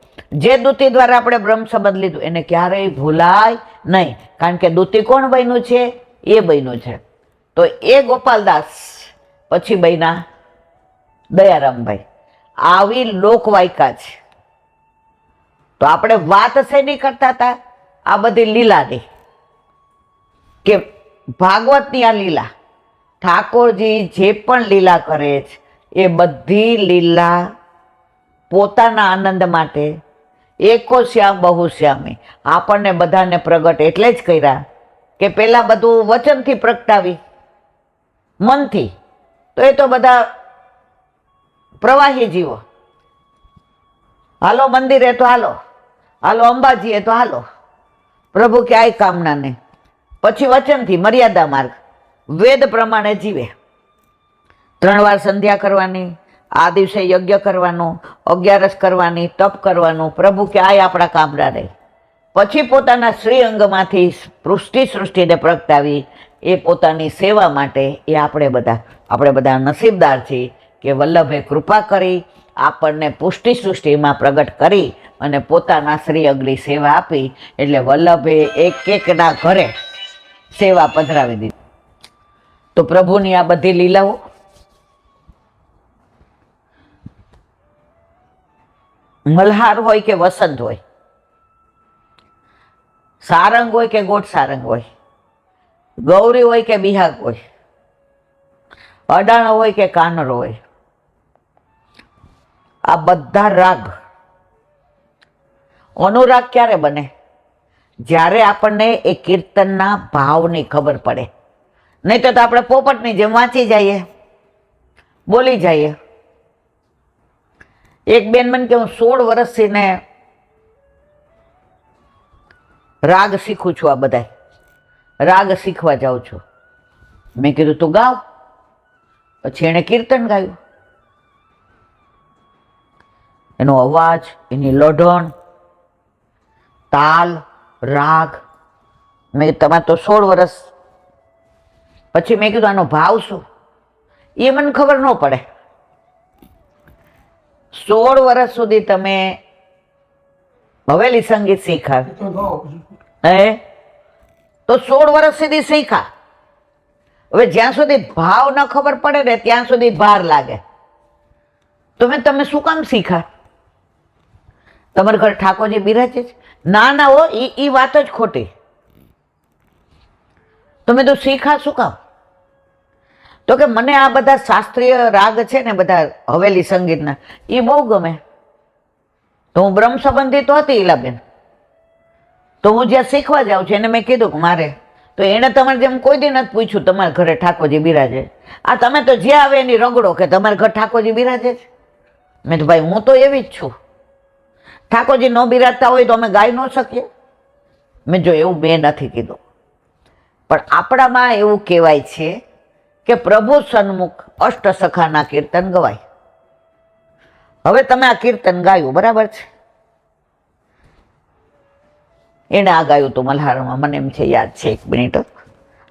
જે દૂતી દ્વારા આપણે બ્રહ્મ સંબંધ લીધું, એને ક્યારેય ભૂલાય નહીં. કારણ કે દૂતી કોણ બન્યું છે? એ બન્યું છે. તો એ ગોપાલદાસ પછી બન્યા દયારામભાઈ. આવી લોકવાયકા છે. તો આપણે વાત શેની કરતા હતા? આ બધી લીલાની, કે ભાગવતની આ લીલા, ઠાકોરજી જે પણ લીલા કરે છે એ બધી લીલા પોતાના આનંદ માટે, એકો શ્યામ બહુ શ્યામી, આપણને બધાને પ્રગટ એટલે જ કર્યા કે પેલા બધું વચનથી પ્રગટાવી, મનથી. તો એ તો બધા પ્રવાહી જીવો. હાલો મંદિરે તો હાલો, હાલો અંબાજીએ તો હાલો, પ્રભુ ક્યાંય કામના નહીં. પછી વચનથી મર્યાદા માર્ગ, વેદ પ્રમાણે જીવે. 3 વાર સંધ્યા કરવાની, આ દિવસે યજ્ઞ કરવાનું, 11 કરવાની, તપ કરવાનું. પ્રભુ કે આ આપણા કામના રહે. પછી પોતાના શ્રી અંગમાંથી સૃષ્ટિને પ્રગટાવી એ પોતાની સેવા માટે એ આપણે બધા નસીબદાર છીએ કે વલ્લભે કૃપા કરી આપણને પુષ્ટિ સૃષ્ટિમાં પ્રગટ કરી અને પોતાના શ્રી અંગની સેવા આપી. એટલે વલ્લભે એકના ઘરે સેવા પધરાવી દીધી. તો પ્રભુની આ બધી લીલાઓ મલ્હાર હોય કે વસંત હોય, સારંગ હોય કે ગોટ સારંગ હોય, ગૌરી હોય કે બિહાગ હોય, અડાણો હોય કે કાનરો હોય, આ બધા રાગ અનુરાગ ક્યારે બને? જ્યારે આપણને એ કીર્તનના ભાવની ખબર પડે. નહીં તો આપણે પોપટની જેમ વાંચી જઈએ, બોલી જઈએ. એક બેન મને કે હું 16 વર્ષથી ને રાગ શીખું છું, આ બધા રાગ શીખવા જાઉં છું. મેં કીધું તું ગાવ. પછી એણે કીર્તન ગાયું. એનો અવાજ, એની લઢણ, તાલ, રાગ. મેં તમારે તો 16 વર્ષ. પછી મેં કીધું આનો ભાવ શું? એ મને ખબર ન પડે. 16 વર્ષ સુધી તમે હવેલી સંગીત શીખા તો 16 વર્ષ સુધી શીખા. હવે જ્યાં સુધી ભાવ ન ખબર પડે ને ત્યાં સુધી ભાર લાગે. તમે શું કામ શીખા? તમારા ઘર ઠાકોરજી બિરાજે છે? ના હો, એ વાત જ ખોટી. તમે તો શીખા શું કામ? તો કે મને આ બધા શાસ્ત્રીય રાગ છે ને, બધા હવેલી સંગીતના, એ બહુ ગમે. તો હું બ્રહ્મ સંબંધી તો હતી ઈલાબેન. તો હું જ્યાં શીખવા જાઉં છું એને મેં કીધું કે મારે, તો એણે તમારે જેમ કોઈ દી નથી પૂછ્યું તમારા ઘરે ઠાકોરજી બિરાજે? આ તમે તો જે આવે એની રગડો કે તમારા ઘર ઠાકોરજી બિરાજે છે. મેં તો ભાઈ હું તો એવી જ છું. ઠાકોરજી ન બિરાજતા હોય તો અમે ગાઈ ન શકીએ? મેં જો એવું મેં નથી કીધું, પણ આપણામાં એવું કહેવાય છે કે પ્રભુ સન્મુખ અષ્ટસખાના કીર્તન ગવાય. હવે તમે આ કીર્તન ગાયું, બરાબર છે? એને આ ગાયું હતું મલ્હારમાં, મને એમ છે યાદ છે, 1 મિનિટ.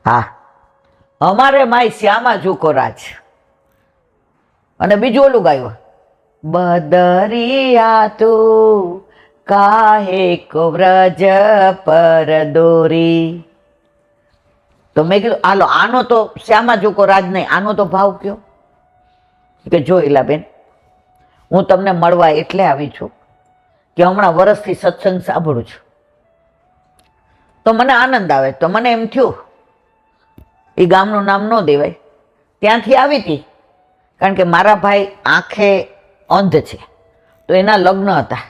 હા, અમારે માય શ્યામા ઝુકો રાજ. અને બીજું ઓલું ગાયું, બદરિયા તું કાહે કો વ્રજ પર દોરી. તો મેં કીધું હાલો આનો તો શ્યામા ઝુકો રાજ નહીં, આનો તો ભાવ કયો? કે જોઈલા બેન, હું તમને મળવા એટલે આવી છું કે હમણાં વર્ષથી સત્સંગ સાંભળું છું તો મને આનંદ આવે. તો મને એમ થયું એ ગામનું નામ ન દેવાય, ત્યાંથી આવી હતી. કારણ કે મારા ભાઈ આંખે અંધ છે, તો એના લગ્ન હતા.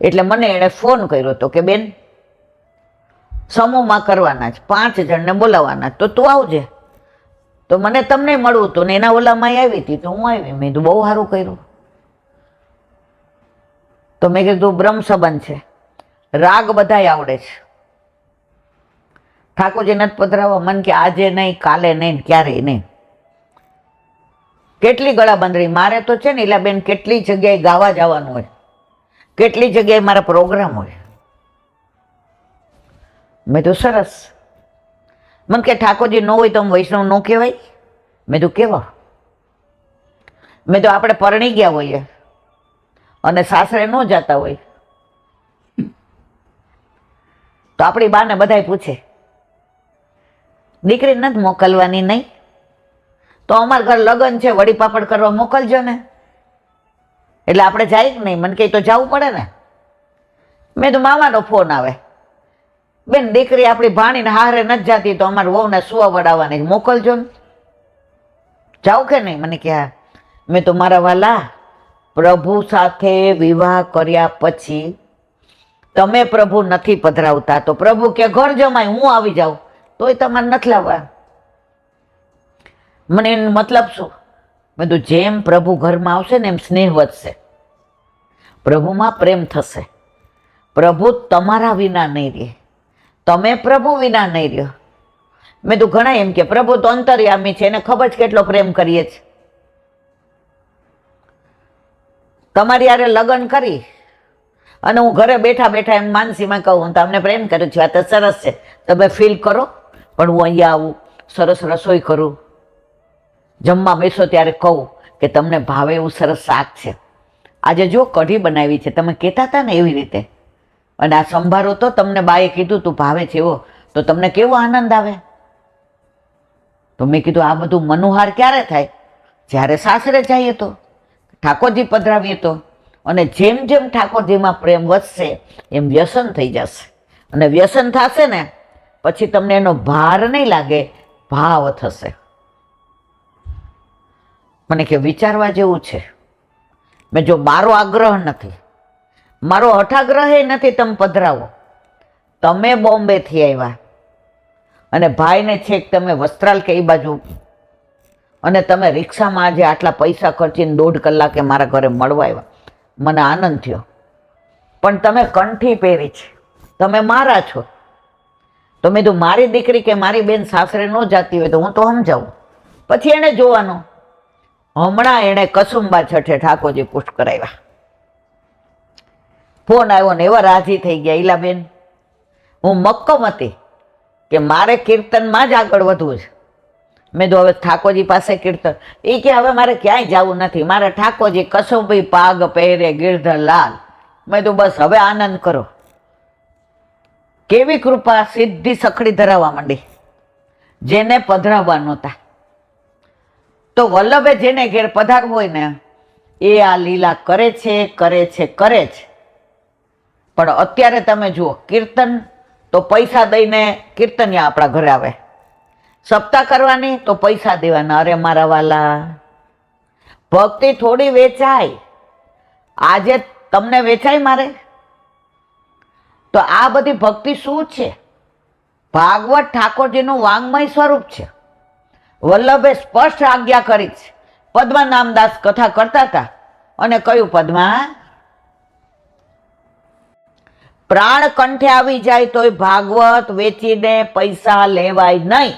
એટલે મને એણે ફોન કર્યો હતો કે બેન સમૂહમાં કરવાના છે, 5 જણને બોલાવવાના, તો તું આવજે. તો મને તમને મળવું હતું ને એના ઓલામાં આવી હતી, તો હું આવી. મેં તો બહુ સારું કર્યું. તો મેં કીધું બ્રહ્મ સંબંધ છે, રાગ બધાય આવડે છે, ઠાકોરજી નથી પધરાવવા? મન કે આજે નહીં, કાલે નહીં, ક્યારેય નહીં. કેટલી ગળાબંધરી મારે તો છે ને એલા બેન, કેટલી જગ્યાએ ગાવા જવાનું હોય, કેટલી જગ્યાએ મારા પ્રોગ્રામ હોય. મેં તો સરસ. મને કે ઠાકોરજી ન હોય તો વૈષ્ણવ ન કહેવાય? મેં તો કેવા? મેં તો આપણે પરણી ગયા હોઈએ અને સાસરે ન જતા હોય તો આપણી બાને બધાય પૂછે દીકરી નથી મોકલવાની? નહીં તો અમારા ઘર લગ્ન છે, વડી પાપડ કરવા મોકલજો ને. એટલે આપણે જાય કે નહીં? મને કહે તો જવું પડે ને. મેં તો મામાનો ફોન આવે, બેન દીકરી આપણી ભાણીને હારે નથી જાતી તો અમારે વહુને સુવા વડાવવાની, મોકલજો ને. જાવ કે નહીં? મને કે હા. મેં તો મારા વાલા, પ્રભુ સાથે વિવાહ કર્યા પછી તમે પ્રભુ નથી પધરાવતા તો પ્રભુ કે ઘર જમાય હું આવી જાઉં તોય તમારે નથી લાવવા. મને એનો મતલબ શું? મેં તો જેમ પ્રભુ ઘરમાં આવશે ને એમ સ્નેહ વધશે, પ્રભુમાં પ્રેમ થશે. પ્રભુ તમારા વિના નહીં રહે, તમે પ્રભુ વિના નહીં રહ્યો. મેં તો ઘણા એમ કે પ્રભુ તો અંતર્યામી છે, એને ખબર છે કેટલો પ્રેમ કરીએ છીએ. તમારી યારે લગ્ન કરી અને હું ઘરે બેઠા બેઠા એમ માનસીમાં કહું હું તમને પ્રેમ કરું છું, આ તો સરસ છે, તમે ફીલ કરો, પણ હું અહીંયા આવું, સરસ રસોઈ કરું, જમવા બેસો ત્યારે કહું કે તમને ભાવે એવું સરસ શાક છે, આજે જો કઢી બનાવી છે, તમે કહેતા હતા ને એવી રીતે, અને આ સંભારો તો તમને બાએ કીધું તું ભાવે છે એવો, તો તમને કેવો આનંદ આવે. તો મેં કીધું આ બધું મનોહાર ક્યારે થાય? જ્યારે સાસરે જઈએ તો, ઠાકોરજી પધરાવીએ તો. અને જેમ જેમ ઠાકોરજીમાં પ્રેમ વધશે એમ વ્યસન થઈ જશે, અને વ્યસન થશે ને પછી તમને એનો ભાર નહીં લાગે, ભાવ થશે. મને કે વિચારવા જેવું છે. મેં જો મારો આગ્રહ નથી, મારો હઠાગ્રહ નથી, તમે પધરાવો. તમે બોમ્બેથી આવ્યા અને ભાઈને છેક તમે વસ્ત્રાલ કે એ બાજુ, અને તમે રિક્ષામાં આજે આટલા પૈસા ખર્ચીને 1.5 કલાકે મારા ઘરે મળવા આવ્યા, મને આનંદ થયો. પણ તમે કંઠી પહેરી છે, તમે મારા છો. તો મેં કીધું મારી દીકરી કે મારી બેન સાસરે ન જાતી હોય તો હું તો સમજાવું, પછી એને જોવાનું. હમણાં એણે કસુંબા છઠે ઠાકોરજી પુષ્ટ કરાવ્યા, ફોન આવ્યો ને એવા રાજી થઈ ગયા. ઈલાબેન, હું મક્કમ હતી કે મારે કીર્તનમાં જ આગળ વધવું છે. મેં તો હવે ઠાકોરજી પાસે કીર્તન, એ કે હવે મારે ક્યાંય જવું નથી, મારે ઠાકોરજી કસુંબી પાગ પહેરે ગિરધર લાલ. મેં તો બસ હવે આનંદ કરો. કેવી કૃપા, સીધી સખડી ધરાવવા માંડી, જેને પધરાવવા નહોતા. તો વલ્લભે જેને ઘેર પધારવું હોય ને એ આ લીલા કરે છે, કરે છે, કરે છે. પણ અત્યારે તમે જુઓ, કીર્તન તો પૈસા દઈને કીર્તનિયા આપણા ઘરે આવે, સપ્તાહ કરવાની તો પૈસા દેવાના. અરે મારા વાલા, ભક્તિ થોડી વેચાય. આજે તમને વેચાય મારે? તો આ બધી ભક્તિ શું છે? ભાગવત ઠાકોરજીનું વાંગમય સ્વરૂપ છે. વલ્લભે સ્પષ્ટ આજ્ઞા કરી છે. પદ્મનામદાસ કથા કરતા હતા અને કહ્યું, પદ્મા, પ્રાણ કંઠે આવી જાય તોય ભાગવત વેચીને પૈસા લેવાય નહીં.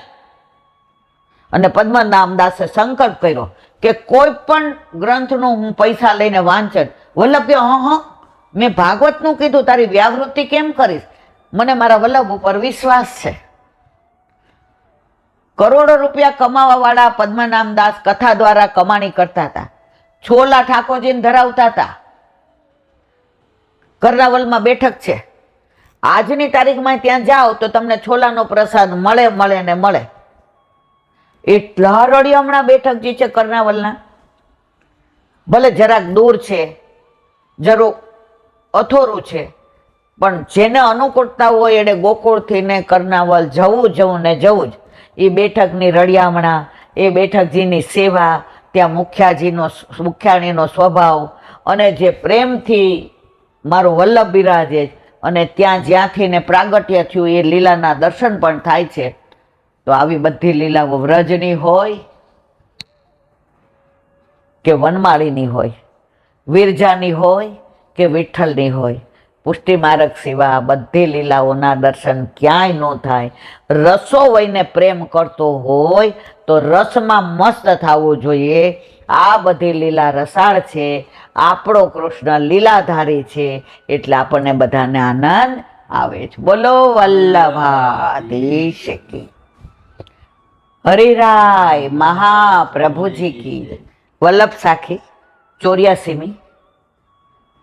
અને પદ્મનામદાસે સંકલ્પ કર્યો કે કોઈ પણ ગ્રંથનું હું પૈસા લઈને વાંચન. વલ્લભ કે મેં ભાગવતનું કીધું, તારી વ્યાવૃત્તિ કેમ કરીશ? મને મારા વલ્લભ ઉપર વિશ્વાસ છે. કરોડો રૂપિયા કમાવા વાળા પદ્મનામદાસ કથા દ્વારા કમાણી કરતા હતા, છોલા ઠાકોરજીને ધરાવતા હતા. કર્ણાવલમાં બેઠક છે, આજની તારીખમાં ત્યાં જાઓ તો તમને છોલાનો પ્રસાદ મળે મળે ને મળે. એટલા રળિયમણા બેઠકજી છે કર્ણાવલના. ભલે જરાક દૂર છે, જરૂર અથોરું છે, પણ જેને અનુકૂળતા હોય એને ગોકુળથી ને કર્ણાવલ જવું ને જવું જ. એ બેઠકની રળિયામણા, એ બેઠકજીની સેવા, ત્યાં મુખ્યાણીનો સ્વભાવ, અને જે પ્રેમથી મારો વલ્લભ બિરાજે, અને ત્યાં જ્યાંથી ને પ્રાગટ્ય થયું એ લીલાના દર્શન પણ થાય છે. તો આવી બધી લીલાઓ વ્રજની હોય કે વનમાળીની હોય, વિરજાની હોય કે વિઠ્ઠલની હોય, પુષ્ટિ માર્ગ સિવા બધી લીલાઓના દર્શન ક્યાંય ન થાય. રસો વહીને પ્રેમ કરતો હોય તો રસમાં મસ્ત થવું જોઈએ. આ બધી લીલા રસાળ છે, આપણો કૃષ્ણ લીલાધારી છે, એટલે આપણને બધાને આનંદ આવે છે. બોલો વલ્લભાધીશ કી, હરિરાય મહાપ્રભુજી કી. વલ્લભ સાખી 84મી.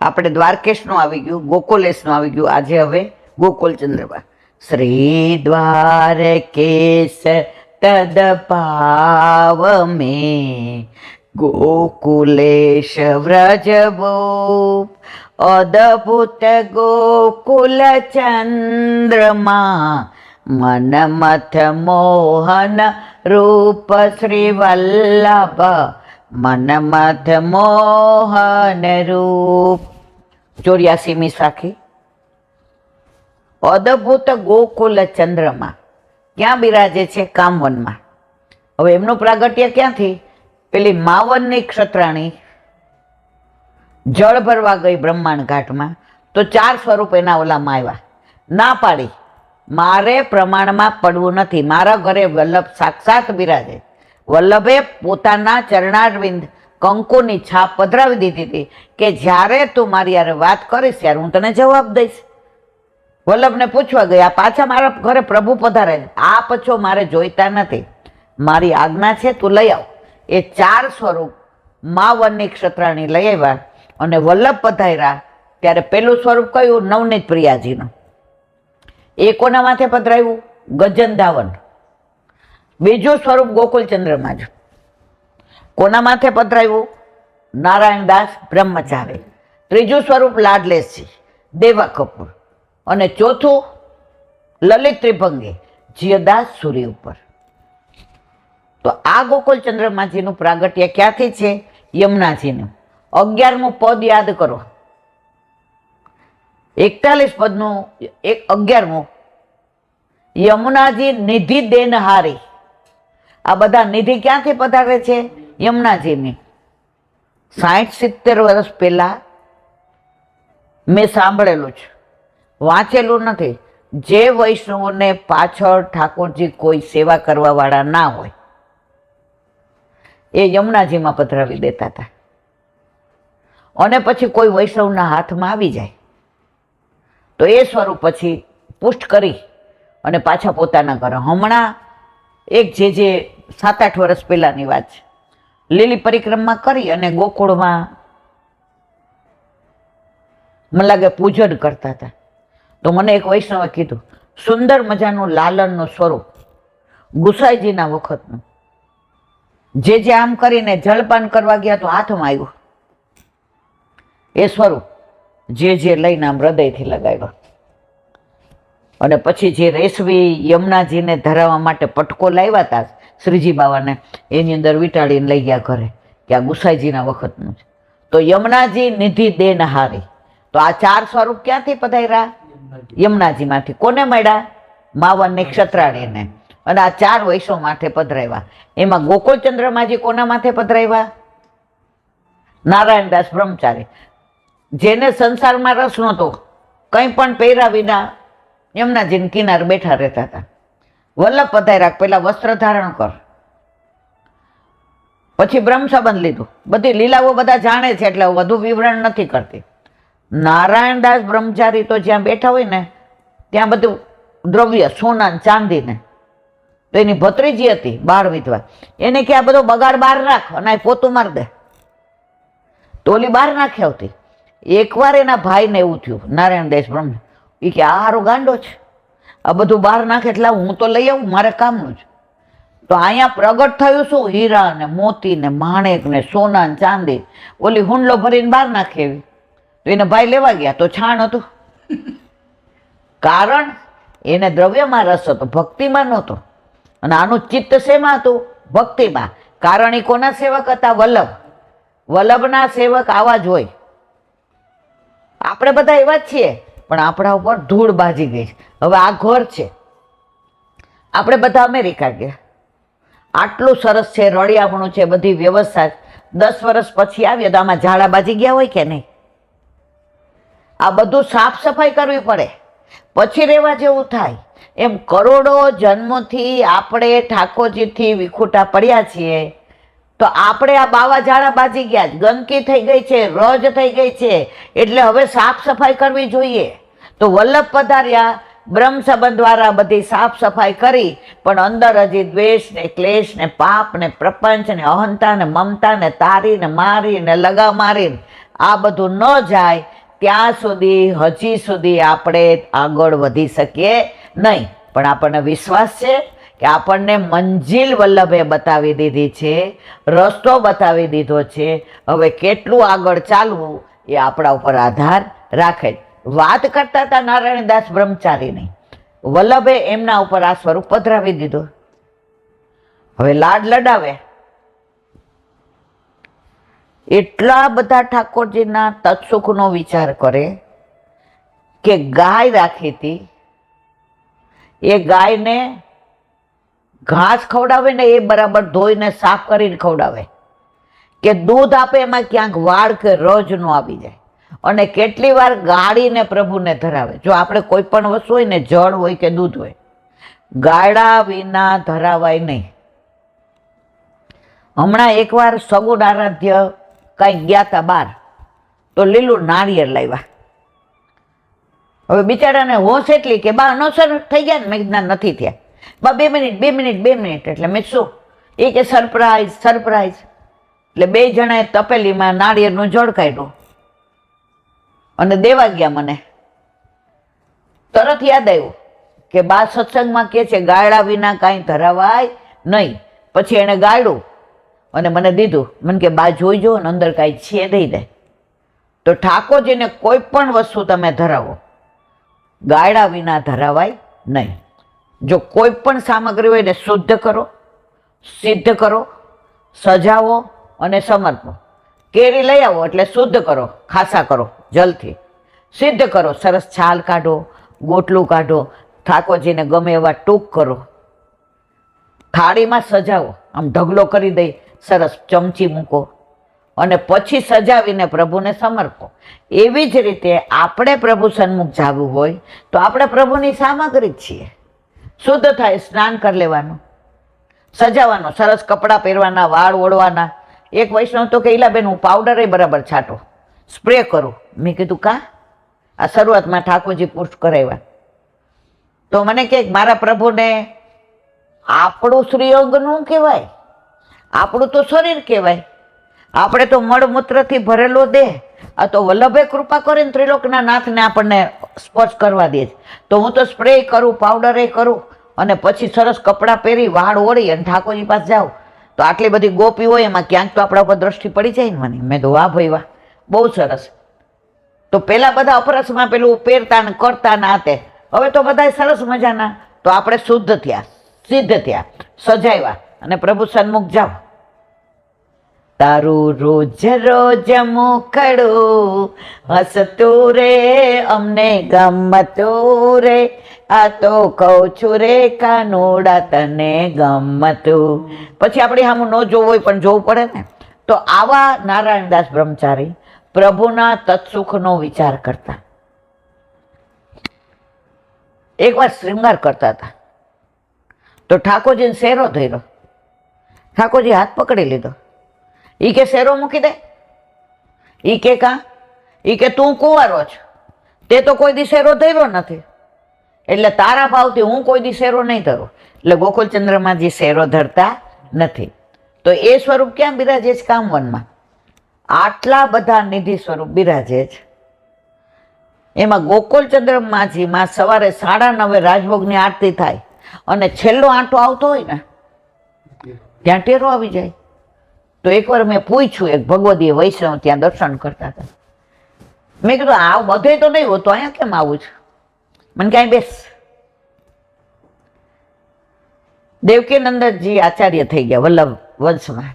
આપણે દ્વારકેશનું આવી ગયું, ગોકુલેશનું આવી ગયું, આજે હવે ગોકુલચંદ્રબા. શ્રી દ્વારકેશ તદ પાવ મેં, ગોકુલેશ વ્રજભૂપ, અદભુત ગોકુલ ચંદ્રમા, મન મથ મોહન રૂપ શ્રી વલ્લભ, મન મથ મોહન રૂપ. 84મી સાખી. અદભુત ગોકુલ ચંદ્રમા ક્યાં બિરાજે છે? કામવનમાં. હવે એમનું પ્રાગટ્ય ક્યાંથી? પેલી માવનની ક્ષત્રાણી જળ ભરવા ગઈ બ્રહ્માંડ ઘાટમાં, તો 4 સ્વરૂપ એના ઓલામાં આવ્યા. ના પાડી, મારે પ્રમાણમાં પડવું નથી, મારા ઘરે વલ્લભ સાક્ષાત બિરાજે. વલ્લભે પોતાના ચરણારવિંદ કંકુની છાપ પધરાવી દીધી હતી કે જ્યારે તું મારી યારે વાત કરીશ ત્યારે હું તને જવાબ દઈશ. વલ્લભને પૂછવા ગયા, પાછા મારા ઘરે પ્રભુ પધારે, આ પછો મારે જોઈતા નથી, મારી આજ્ઞા છે તું લઈ આવ. એ 4 સ્વરૂપ મા વનની ક્ષત્રાણી લઈ આવ્યા અને વલ્લભ પધાર્યા ત્યારે પેલું સ્વરૂપ કયું? નવનીત પ્રિયાજીનું. એ કોના માથે પધરાવ્યું? ગજનધાવન. બીજું સ્વરૂપ ગોકુલચંદ્રમાજ. કોના માથે પધરાવ્યું? નારાયણદાસ બ્રહ્મચારી. ત્રીજું સ્વરૂપ લાડલેસજી દેવા કપૂર. અને ચોથું લલિત ત્રિભંગી જીયદાસ સૂરી ઉપર. તો આ ગોકુલચંદ્રમાજીનું પ્રાગટ્ય ક્યાંથી છે? યમુનાજીનું. 11મું પદ યાદ કરો. 41 પદનું 11મું યમુનાજી નિધિ દેનહારી. આ બધા નિધિ ક્યાંથી પધારે છે? યમુનાજીની. 60-70 વર્ષ પહેલા મેં સાંભળેલું છે, વાંચેલું નથી. જે વૈષ્ણવોને પાછળ ઠાકોરજી કોઈ સેવા કરવા વાળા ના હોય એ યમુનાજીમાં પધરાવી દેતા હતા. અને પછી કોઈ વૈષ્ણવના હાથમાં આવી જાય તો એ સ્વરૂપ પછી પુષ્ટ કરી અને પાછા પોતાના ઘરે. હમણાં એક જે 7-8 વર્ષ પહેલાની વાત છે, લીલી પરિક્રમા કરી અને ગોકુળમાં મને લાગે પૂજન કરતા હતા. તો મને એક વૈષ્ણવે કીધું, સુંદર મજાનું લાલનનું સ્વરૂપ ગુસાઈજીના વખતનું, જે આમ કરીને જળપાન કરવા ગયા તો હાથમાં આવ્યું એ સ્વરૂપ, જે લઈને આમ હૃદયથી લગાવ્યો. અને પછી જે રેશવી યમુનાજીને ધરાવવા માટે પટકો લાવ્યા હતા શ્રીજી બાવાને, એની અંદર વીંટાળીને લઈ ગયા ઘરે કે આ ગુસાઈજીના વખતનું છે. તો યમુનાજી નિધિ દેનહારી. તો આ 4 સ્વરૂપ ક્યાંથી પધાર્યા? યમુનાજીમાંથી. કોને મળ્યા? માવનની ક્ષત્રાણીને. અને આ 4 વૈષ્ણવ માથે પધરાવ્યા. એમાં ગોકુળચંદ્રમાજી કોના માથે પધરાવ્યા? નારાયણદાસ બ્રહ્મચારી, જેને સંસારમાં રસ નહોતો, કંઈ પણ પહેર્યા વિના યમુનાજીને કિનારે બેઠા રહેતા હતા. વલ્લભ પધાર્યા, પેલા વસ્ત્ર ધારણ કર, પછી બ્રહ્મ સંબંધ લીધું. બધી લીલાઓ બધા જાણે છે એટલે વધુ વિવરણ નથી કરતી. નારાયણદાસ બ્રહ્મચારી તો જ્યાં બેઠા હોય ને ત્યાં બધું દ્રવ્ય સોના ચાંદીને, તો એની ભત્રીજી હતી બાળ વિધવા, એને કે આ બધો બગાડ બહાર રાખ અને આ પોતું માર દે. તો ઓલી બહાર નાખી આવતી. એકવાર એના ભાઈને એવું થયું, નારાયણદાસ બ્રહ્મ, એ કે આ હારો ગાંડો છે, આ બધું બહાર નાખે એટલે હું તો લઈ આવું, મારે કામનું જ. તો અહીંયા પ્રગટ થયું શું? હીરા ને મોતી ને માણેક ને સોના ને ચાંદી. ઓલી હુંડલો ભરીને બહાર નાખી એવી. તો એને ભાઈ લેવા ગયા તો છાણ હતું. કારણ એને દ્રવ્યમાં રસ હતો, ભક્તિમાં નહોતો. અને આનું ચિત્ત શેમાં હતું? ભક્તિમાં. કારણ એ કોના સેવક હતા? વલ્લભ. વલ્લભના સેવક આવા જ હોય. આપણે બધા એવા જ છીએ, પણ આપણા ઉપર ધૂળ બાજી ગઈ છે. હવે આ ઘર છે, આપણે બધા અમેરિકા ગયા, આટલું સરસ છે, રળિયામણું છે, બધી વ્યવસ્થા. 10 વર્ષ પછી આવ્યો તો આમાં ઝાડા બાજી ગયા હોય કે નહીં? આ બધું સાફ સફાઈ કરવી પડે પછી રહેવા જેવું થાય. એમ કરોડો જન્મોથી આપણે ઠાકોરજીથી વિખૂટા પડ્યા છીએ, તો આપણે આ બાવા ઝાડા બાજી ગયા, ગંદકી થઈ ગઈ છે, રજ થઈ ગઈ છે, એટલે હવે સાફ સફાઈ કરવી જોઈએ. તો વલ્લભ પધાર્યા, બ્રહ્મ સંબંધ દ્વારા બધી સાફ સફાઈ કરી, પણ અંદર હજી દ્વેષ ને ક્લેશ ને પાપ ને પ્રપંચ ને અહંતા ને મમતા ને તારી ને મારી ને લગા મારી આ બધું ન જાય ત્યાં સુધી હજી સુધી આપણે આગળ વધી શકીએ નહીં. પણ આપણને વિશ્વાસ છે કે આપણને મંજિલ વલ્લભે બતાવી દીધી છે, રસ્તો બતાવી દીધો છે. હવે કેટલું આગળ ચાલવું એ આપણા ઉપર આધાર રાખે. વાત કરતા હતા નારાયણદાસ બ્રહ્મચારીની, વલ્લભે એમના ઉપર આ સ્વરૂપ પધરાવી દીધું. હવે લાડ લડાવે. એટલા બધા ઠાકોરજીના તત્સુખનો વિચાર કરે કે ગાય રાખી હતી, એ ગાયને ઘાસ ખવડાવે ને એ બરાબર ધોઈને સાફ કરીને ખવડાવે, કે દૂધ આપે એમાં ક્યાંક વાળ કે રજ નો આવી જાય. અને કેટલી વાર ગાળીને પ્રભુને ધરાવે. જો આપણે કોઈ પણ વસ્તુ હોય ને, જળ હોય કે દૂધ હોય, ગાળા વિના ધરાવાય નહીં. હમણાં એકવાર સગુણ આરાધ્ય કંઈક ગયા હતા બહાર, તો લીલું નાળિયેર લાવ્યા. હવે બિચારાને હોશ એટલી કે બા અનોસર થઈ ગયા ને. મેં કીધું નથી થયા. બા 2 મિનિટ 2 મિનિટ 2 મિનિટ. એટલે મેં શું એ કે સરપ્રાઈઝ સરપ્રાઈઝ. એટલે 2 જણાએ તપેલીમાં નાળિયેરનું જળ કાઢ્યું અને દેવા ગયા. મને તરત યાદ આવ્યું કે બા સત્સંગમાં કહે છે ગાયડા વિના કાંઈ ધરાવાય નહીં. પછી એણે ગાયડું અને મને દીધું. મને કે બા જોઈજો અને અંદર કાંઈ છે દઈ દે. તો ઠાકોરજીને કોઈ પણ વસ્તુ તમે ધરાવો, ગાયડા વિના ધરાવાય નહીં. જો કોઈ પણ સામગ્રી હોય એને શુદ્ધ કરો, સિદ્ધ કરો, સજાવો અને સમર્પો. કેરી લઈ આવો એટલે શુદ્ધ કરો, ખાસા કરો જલથી. સિદ્ધ કરો, સરસ છાલ કાઢો, ગોટલું કાઢો, ઠાકોરજીને ગમે એવા ટૂંક કરો. થાળીમાં સજાવો, આમ ઢગલો કરી દઈ સરસ ચમચી મૂકો અને પછી સજાવીને પ્રભુને સમર્પો. એવી જ રીતે આપણે પ્રભુ સન્મુખ જવું હોય તો આપણે પ્રભુની સામગ્રી જ છીએ. શુદ્ધ થાય, સ્નાન કરી લેવાનું, સજાવાનું, સરસ કપડાં પહેરવાના, વાળ ઓળવાના. એક વૈષ્ણવ તો કે ઈલાબેન હું પાવડર બરાબર છાંટો, સ્પ્રે કરું. મેં કીધું કા? આ શરૂઆતમાં ઠાકોરજી પુષ્ટ કરાવ્યા. તો મને કે મારા પ્રભુને આપણું શ્રીઅંગનું કહેવાય, આપણું તો શરીર કહેવાય. આપણે તો મળમૂત્રથી ભરેલો દેહ. આ તો વલ્લભે કૃપા કરીને ત્રિલોકના નાથને આપણને સ્પર્શ કરવા દે છે. તો હું તો સ્પ્રે કરું, પાવડરે કરું અને પછી સરસ કપડાં પહેરી વાળ ઓળી અને ઠાકોરજી પાસે જાઉં. તો આટલી બધી ગોપી હોય એમાં ક્યાંક તો આપણા ઉપર દ્રષ્ટિ પડી જાય ને મને. મેં તો વાહ ભાઈ વાહ, બહુ સરસ. તો પેલા બધા અપરસમાં પેલું પહેરતા ને કરતા ને આતે, હવે તો બધા સરસ મજાના. તો આપણે શુદ્ધ થયા, સિદ્ધ થયા, સજાવ્યા અને પ્રભુ સન્મુખ જાઓ. તારું રોજ રોજ મુખડું હસતું રે, અમને ગમતું રે, આ તો કહું છું રે કાનુડા તને ગમતું. પછી આપણે સામું ન જોવું હોય પણ જોવું પડે ને. તો આવા નારાયણદાસ બ્રહ્મચારી પ્રભુના તત્સુખનો વિચાર કરતા. એકવાર શૃંગાર કરતા હતા તો ઠાકોરજીને શેરો ધર્યો. ઠાકોરજી હાથ પકડી લીધો. ઈ કે શેરો મૂકી દે. ઈ કે કા? ઈ કે તું કુંવારો છો, તે તો કોઈ દી શેરો ધર્યો નથી, એટલે તારા ભાવથી હું કોઈ દી શેરો નહીં ધરું. એટલે ગોકુલચંદ્રમાજી શેરો ધરતા નથી. તો એ સ્વરૂપ ક્યાં બિરાજે છે? કામવનમાં. આટલા બધા નિધિ સ્વરૂપ બિરાજે છે. એમાં ગોકુલચંદ્રમાજીમાં સવારે 9:30 રાજભોગની આરતી થાય અને છેલ્લો આંટો આવતો હોય ને ત્યાં ટેરો આવી જાય. તો એકવાર મેં પૂછ્યું, એક ભગવદીય વૈષ્ણવ ત્યાં દર્શન કરતા હતા. મેં કીધું આ બધે તો નહીં હોતું, અહીંયા કેમ આવું છે? મને ક્યાંય બેસ. દેવકીનંદનજી આચાર્ય થઈ ગયા વલ્લભ વંશમાં.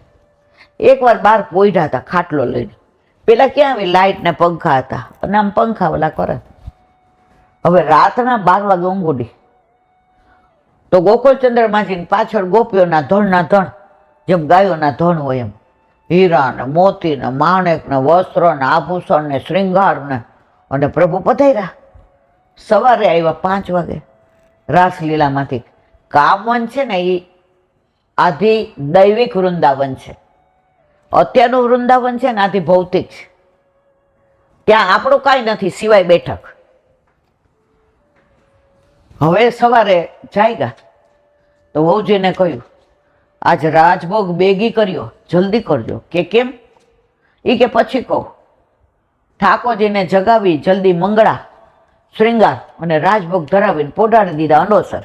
એકવાર બહાર પોઈઢા હતા ખાટલો લઈને. પેલા ક્યાં આવી લાઇટ ને પંખા હતા અને આમ પંખા ઓલા કરે. હવે રાતના 12 વાગે ઊંઘ ઉડી. તો ગોકુલચંદ્રમાજીની પાછળ ગોપીઓના ધણના ધણ, જેમ ગાયોના ધણ હોય એમ, હીરા ને મોતી ને માણેક ને વસ્ત્ર ને આભૂષણ ને શ્રૃંગાર ને. અને પ્રભુ પધાર્યા. સવારે આવ્યા 5 વાગે રાસલીલામાંથી. કામવન છે ને એ આધિ દૈવિક વૃંદાવન છે. અત્યારનું વૃંદાવન છે ને આથી ભૌતિક છે. ત્યાં આપણું કાંઈ નથી સિવાય બેઠક. હવે સવારે જાગ્યા તો વહુજીને કહ્યું આજ રાજભોગ બેગી કર્યો, જલ્દી કરજો. કે કેમ? એ કે પછી કહું. ઠાકોરજીને જગાવી જલ્દી મંગળા શ્રૃંગાર અને રાજભોગ ધરાવીને પોઢાડી દીધા અનોસર.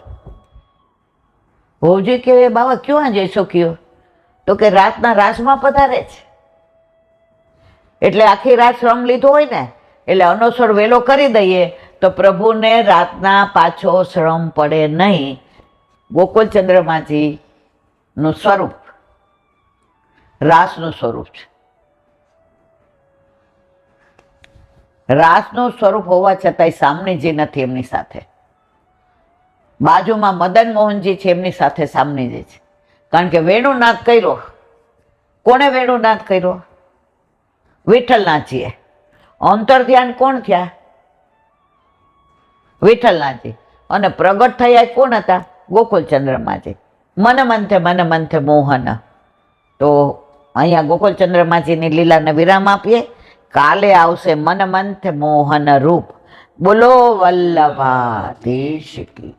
વહુજી કે બાબા ક્યાં જઈશો કયો? તો કે રાતના રાસમાં પધારે છે, એટલે આખી રાત શ્રમ લીધો હોય ને એટલે અનોસર વેલો કરી દઈએ તો પ્રભુને રાતના પાછો શ્રમ પડે નહીં. ગોકુલચંદ્રમાજી નું સ્વરૂપ રાસનું સ્વરૂપ છે. રાસનું સ્વરૂપ હોવા છતાંય સામનેજી નથી એમની સાથે. બાજુમાં મદન મોહનજી છે, એમની સાથે સામનેજી છે. કારણ કે વેણુનાદ કર્યો. કોણે વેણુનાદ કર્યો? વિઠ્ઠલનાથજીએ. અંતર ધ્યાન કોણ થયા? વિઠ્ઠલનાથજી. અને પ્રગટ થયા કોણ હતા? ગોકુલચંદ્રમાજી. મન મંથે મોહન. તો અહીંયા ગોકુલચંદ્રમાજીની લીલાને વિરામ આપીએ. કાલે આવશે મનમંથ મોહન રૂપ. બોલો વલ્લભાધીશ કી.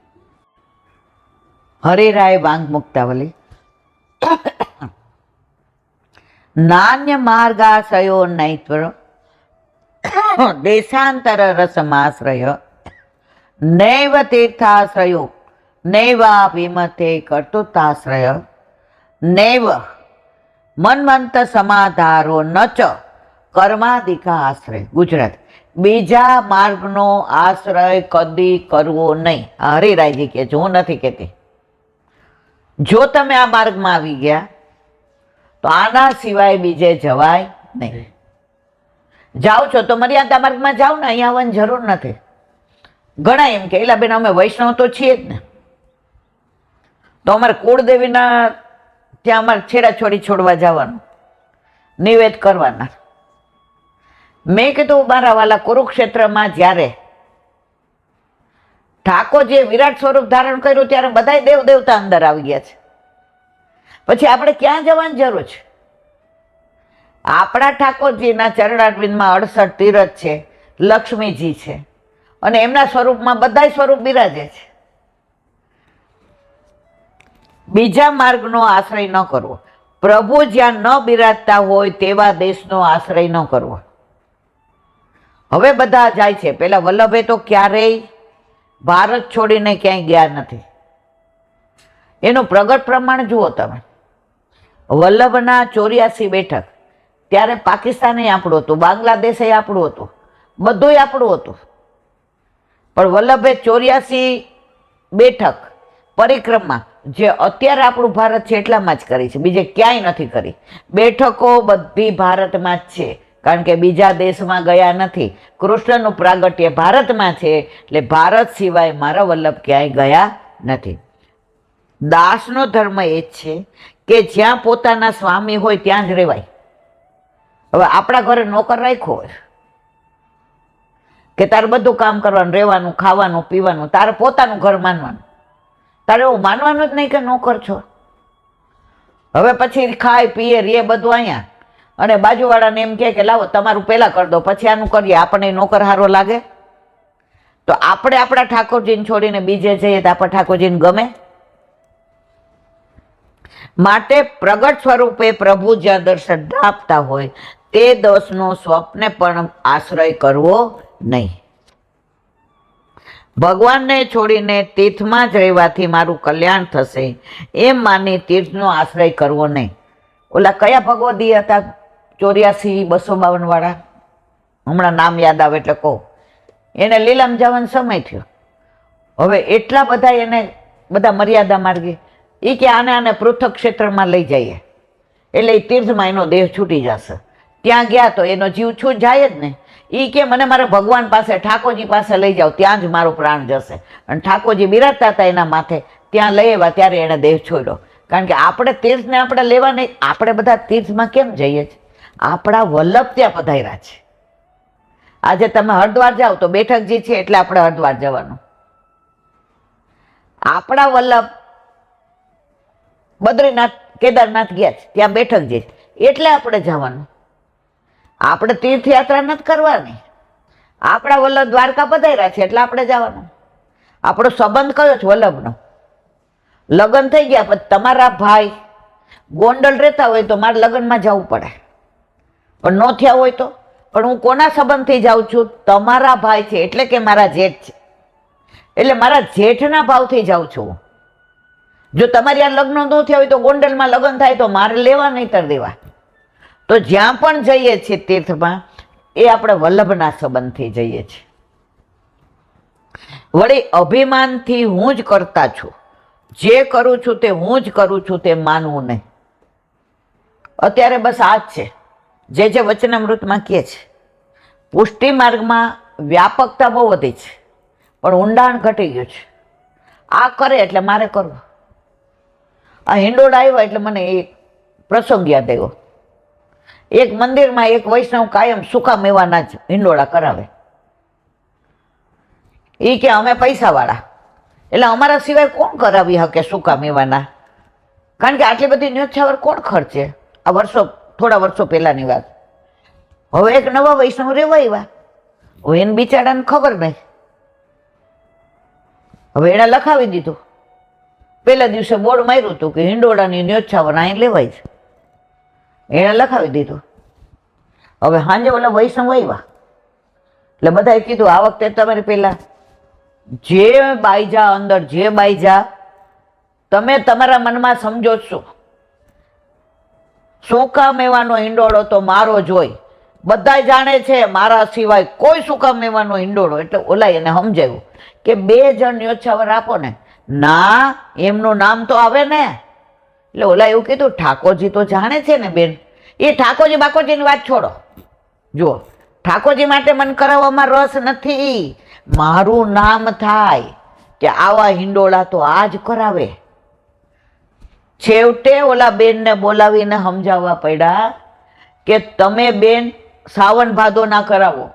હરિરાય વાંગ મુક્તાવલી. નાન્ય માર્ગાશ્રયો નૈત્વર દેશાંતર રસમાશ્રય નૈવ તીર્થાશ્રયો નૈવા વિમતે કર્તુતાશ્રય નૈવ મન્મંત સમાધારો ન ચ કર્માદિકા આશ્રય. ગુજરાત. બીજા માર્ગનો આશ્રય કદી કરવો નહીં. હરિરાયજી કે હું નથી કહેતી. જો તમે આ માર્ગમાં આવી ગયા તો આના સિવાય બીજે જવાય નહીં. જાઓ છો તો મર્યાદા માર્ગમાં જાઓ ને, અહીંયા આવવાની જરૂર નથી. ઘણા એમ કે એલા બેન અમે વૈષ્ણવ તો છીએ જ ને, તો અમારે કુળદેવીના ત્યાં અમારે છેડાછોડી છોડવા જવાનું, નિવેદ કરવાના. મેં કીધું મારા વાલા કુરુક્ષેત્રમાં જ્યારે ઠાકોરજીએ વિરાટ સ્વરૂપ ધારણ કર્યું ત્યારે બધા દેવ દેવતા અંદર આવી ગયા છે. પછી આપણે ક્યાં જવાની જરૂર છે? આપણા ઠાકોરજીના ચરણારવિંદમાં 68 તીરથ છે, લક્ષ્મીજી છે, અને એમના સ્વરૂપમાં બધા સ્વરૂપ બિરાજે છે. બીજા માર્ગનો આશ્રય ન કરવો. પ્રભુ જ્યાં ન બિરાજતા હોય તેવા દેશનો આશ્રય ન કરવો. હવે બધા જાય છે. પેલા વલ્લભે તો ક્યારેય ભારત છોડીને ક્યાંય ગયા નથી. એનું પ્રગટ પ્રમાણ જુઓ તમે. વલ્લભના 84 બેઠક, ત્યારે પાકિસ્તાન આપણું હતું, બાંગ્લાદેશ આપણું હતું, બધું આપણું હતું. પણ વલ્લભે 84 બેઠક પરિક્રમા જે અત્યારે આપણું ભારત છે એટલામાં જ કરી છે, બીજે ક્યાંય નથી કરી. બેઠકો બધી ભારતમાં જ છે, કારણ કે બીજા દેશમાં ગયા નથી. કૃષ્ણનું પ્રાગટ્ય ભારતમાં છે, એટલે ભારત સિવાય મારા વલ્લભ ક્યાંય ગયા નથી. દાસનો ધર્મ એ જ છે કે જ્યાં પોતાના સ્વામી હોય ત્યાં જ રહેવાય. હવે આપણા ઘરે નોકર રાખ્યો હોય કે તારે બધું કામ કરવાનું, રહેવાનું, ખાવાનું, પીવાનું, તારે પોતાનું ઘર માનવાનું. તારે એવું માનવાનું જ નહીં કે નોકર છો. હવે પછી ખાય પીએ રે બધું અહીંયા, અને બાજુવાળાને એમ કે લાવો તમારું પહેલાં કરી દો પછી આનું કરીએ, આપણને નોકર હારો લાગે? તો આપણે આપણા ઠાકોરજીને છોડીને બીજે જઈએ તો આપણા ઠાકોરજીને ગમે? માટે પ્રગટ સ્વરૂપે પ્રભુ જ્યાં દર્શન આપતા હોય તે દોષનો સ્વપ્ને પણ આશ્રય કરવો નહીં. ભગવાનને છોડીને તીર્થમાં જ રહેવાથી મારું કલ્યાણ થશે એમ માની તીર્થનો આશ્રય કરવો નહીં. ઓલા કયા ભગવદી હતા 84-252 વાળા, હમણાં નામ યાદ આવે એટલે કહું. એને લીલામ જવાનો સમય થયો. હવે એટલા બધા એને બધા મર્યાદા માર્ગે એ કે આને પૃથક ક્ષેત્રમાં લઈ જઈએ એટલે એ તીર્થમાં એનો દેહ છૂટી જશે. ત્યાં ગયા તો એનો જીવ છૂટ જાય જ ને. એ કે મને મારા ભગવાન પાસે ઠાકોરજી પાસે લઈ જાઓ, ત્યાં જ મારો પ્રાણ જશે. અને ઠાકોરજી બિરાજતા હતા એના માથે, ત્યાં લઈ આવ્યા ત્યારે એણે દેહ છોડ્યો. કારણ કે આપણે તીર્થને આપણે લેવા નહીં. આપણે બધા તીર્થમાં કેમ જઈએ છીએ? આપણા વલ્લભ ત્યાં પધાર્યા છે. આજે તમે હરિદ્વાર જાઓ તો બેઠકજી છે એટલે આપણે હરિદ્વાર જવાનું. આપણા વલ્લભ બદ્રીનાથ કેદારનાથ ગયા છે, ત્યાં બેઠકજી એટલે આપણે જવાનું. આપણે તીર્થયાત્રા નથી કરવાની. આપણા વલ્લભ દ્વારકા પધાર્યા છે એટલે આપણે જવાનું. આપણો સંબંધ કયો છે? વલ્લભનો. લગ્ન થઈ ગયા પછી તમારા ભાઈ ગોંડલ રહેતા હોય તો મારે લગ્નમાં જવું પડે, પણ ન થયા હોય તો. પણ હું કોના સંબંધથી જાઉં છું? તમારા ભાઈ છે એટલે કે મારા જેઠ છે, એટલે મારા જેઠના ભાવથી જાઉં છું. જો તમારી આ લગ્ન ન થયા હોય તો ગોંડલમાં લગ્ન થાય તો મારે લેવા નહીંતર દેવા. તો જ્યાં પણ જઈએ છીએ તીર્થમાં એ આપણે વલ્લભના સંબંધથી જઈએ છીએ. વળી અભિમાનથી હું જ કરતા છું, જે કરું છું તે હું જ કરું છું તે માનવું નહીં. અત્યારે બસ આ જ છે જે વચનામૃતમાં કહે છે. પુષ્ટિ માર્ગમાં વ્યાપકતા બહુ વધી છે પણ ઊંડાણ ઘટી ગયું છે. આ કરે એટલે મારે કરવું. આ હિંડોળા આવ્યો એટલે મને એક પ્રસંગ યાદ આવ્યો. એક મંદિરમાં એક વૈષ્ણવ કાયમ સૂકા મેવાના જ હિંડોળા કરાવે. એ કે અમે પૈસાવાળા, એટલે અમારા સિવાય કોણ કરાવી શકે સૂકા મેવાના? કારણ કે આટલી બધી ન્યોછાવર કોણ ખર્ચે? આ થોડા વર્ષો પહેલાની વાત. હવે એક નવા વૈષ્ણવ રહેવા આવ્યા. હવે એને બિચારાને ખબર નહીં. હવે એણે લખાવી દીધું. પહેલા દિવસે બોર્ડ માર્યું હતું કે હિંડોળાની ન્યોછાવર અહીં લેવાય છે. એણે લખાવી દીધું. હવે સાંજે ઓલા વૈષ્ણવ આવ્યા એટલે બધાએ કીધું આ વખતે તમારે પેલા જે બાઈજા અંદર જે બાઈજા તમે તમારા મનમાં સમજો છો સૂકા મેવાનો હિંડોળો તો મારો જ હોય. બધા જાણે છે મારા સિવાય કોઈ સૂકા મેવાનો હિંડોળો. એટલે ઓલા એને સમજાવ્યું કે 2 જણ ન્યોછાવર આપો ને. ના, એમનું નામ તો આવે ને. એટલે ઓલા એવું કીધું ઠાકોરજી તો જાણે છે ને બેન. એ ઠાકોરજી બાકોરજીની વાત છોડો. જુઓ, ઠાકોરજી માટે મને કરાવવામાં રસ નથી. મારું નામ થાય કે આવા હિંડોળા તો આ જ કરાવે. છેવટે ઓલા બેનને બોલાવીને સમજાવવા પડ્યા કે તમે બેન સાવન ભાદો ના કરાવો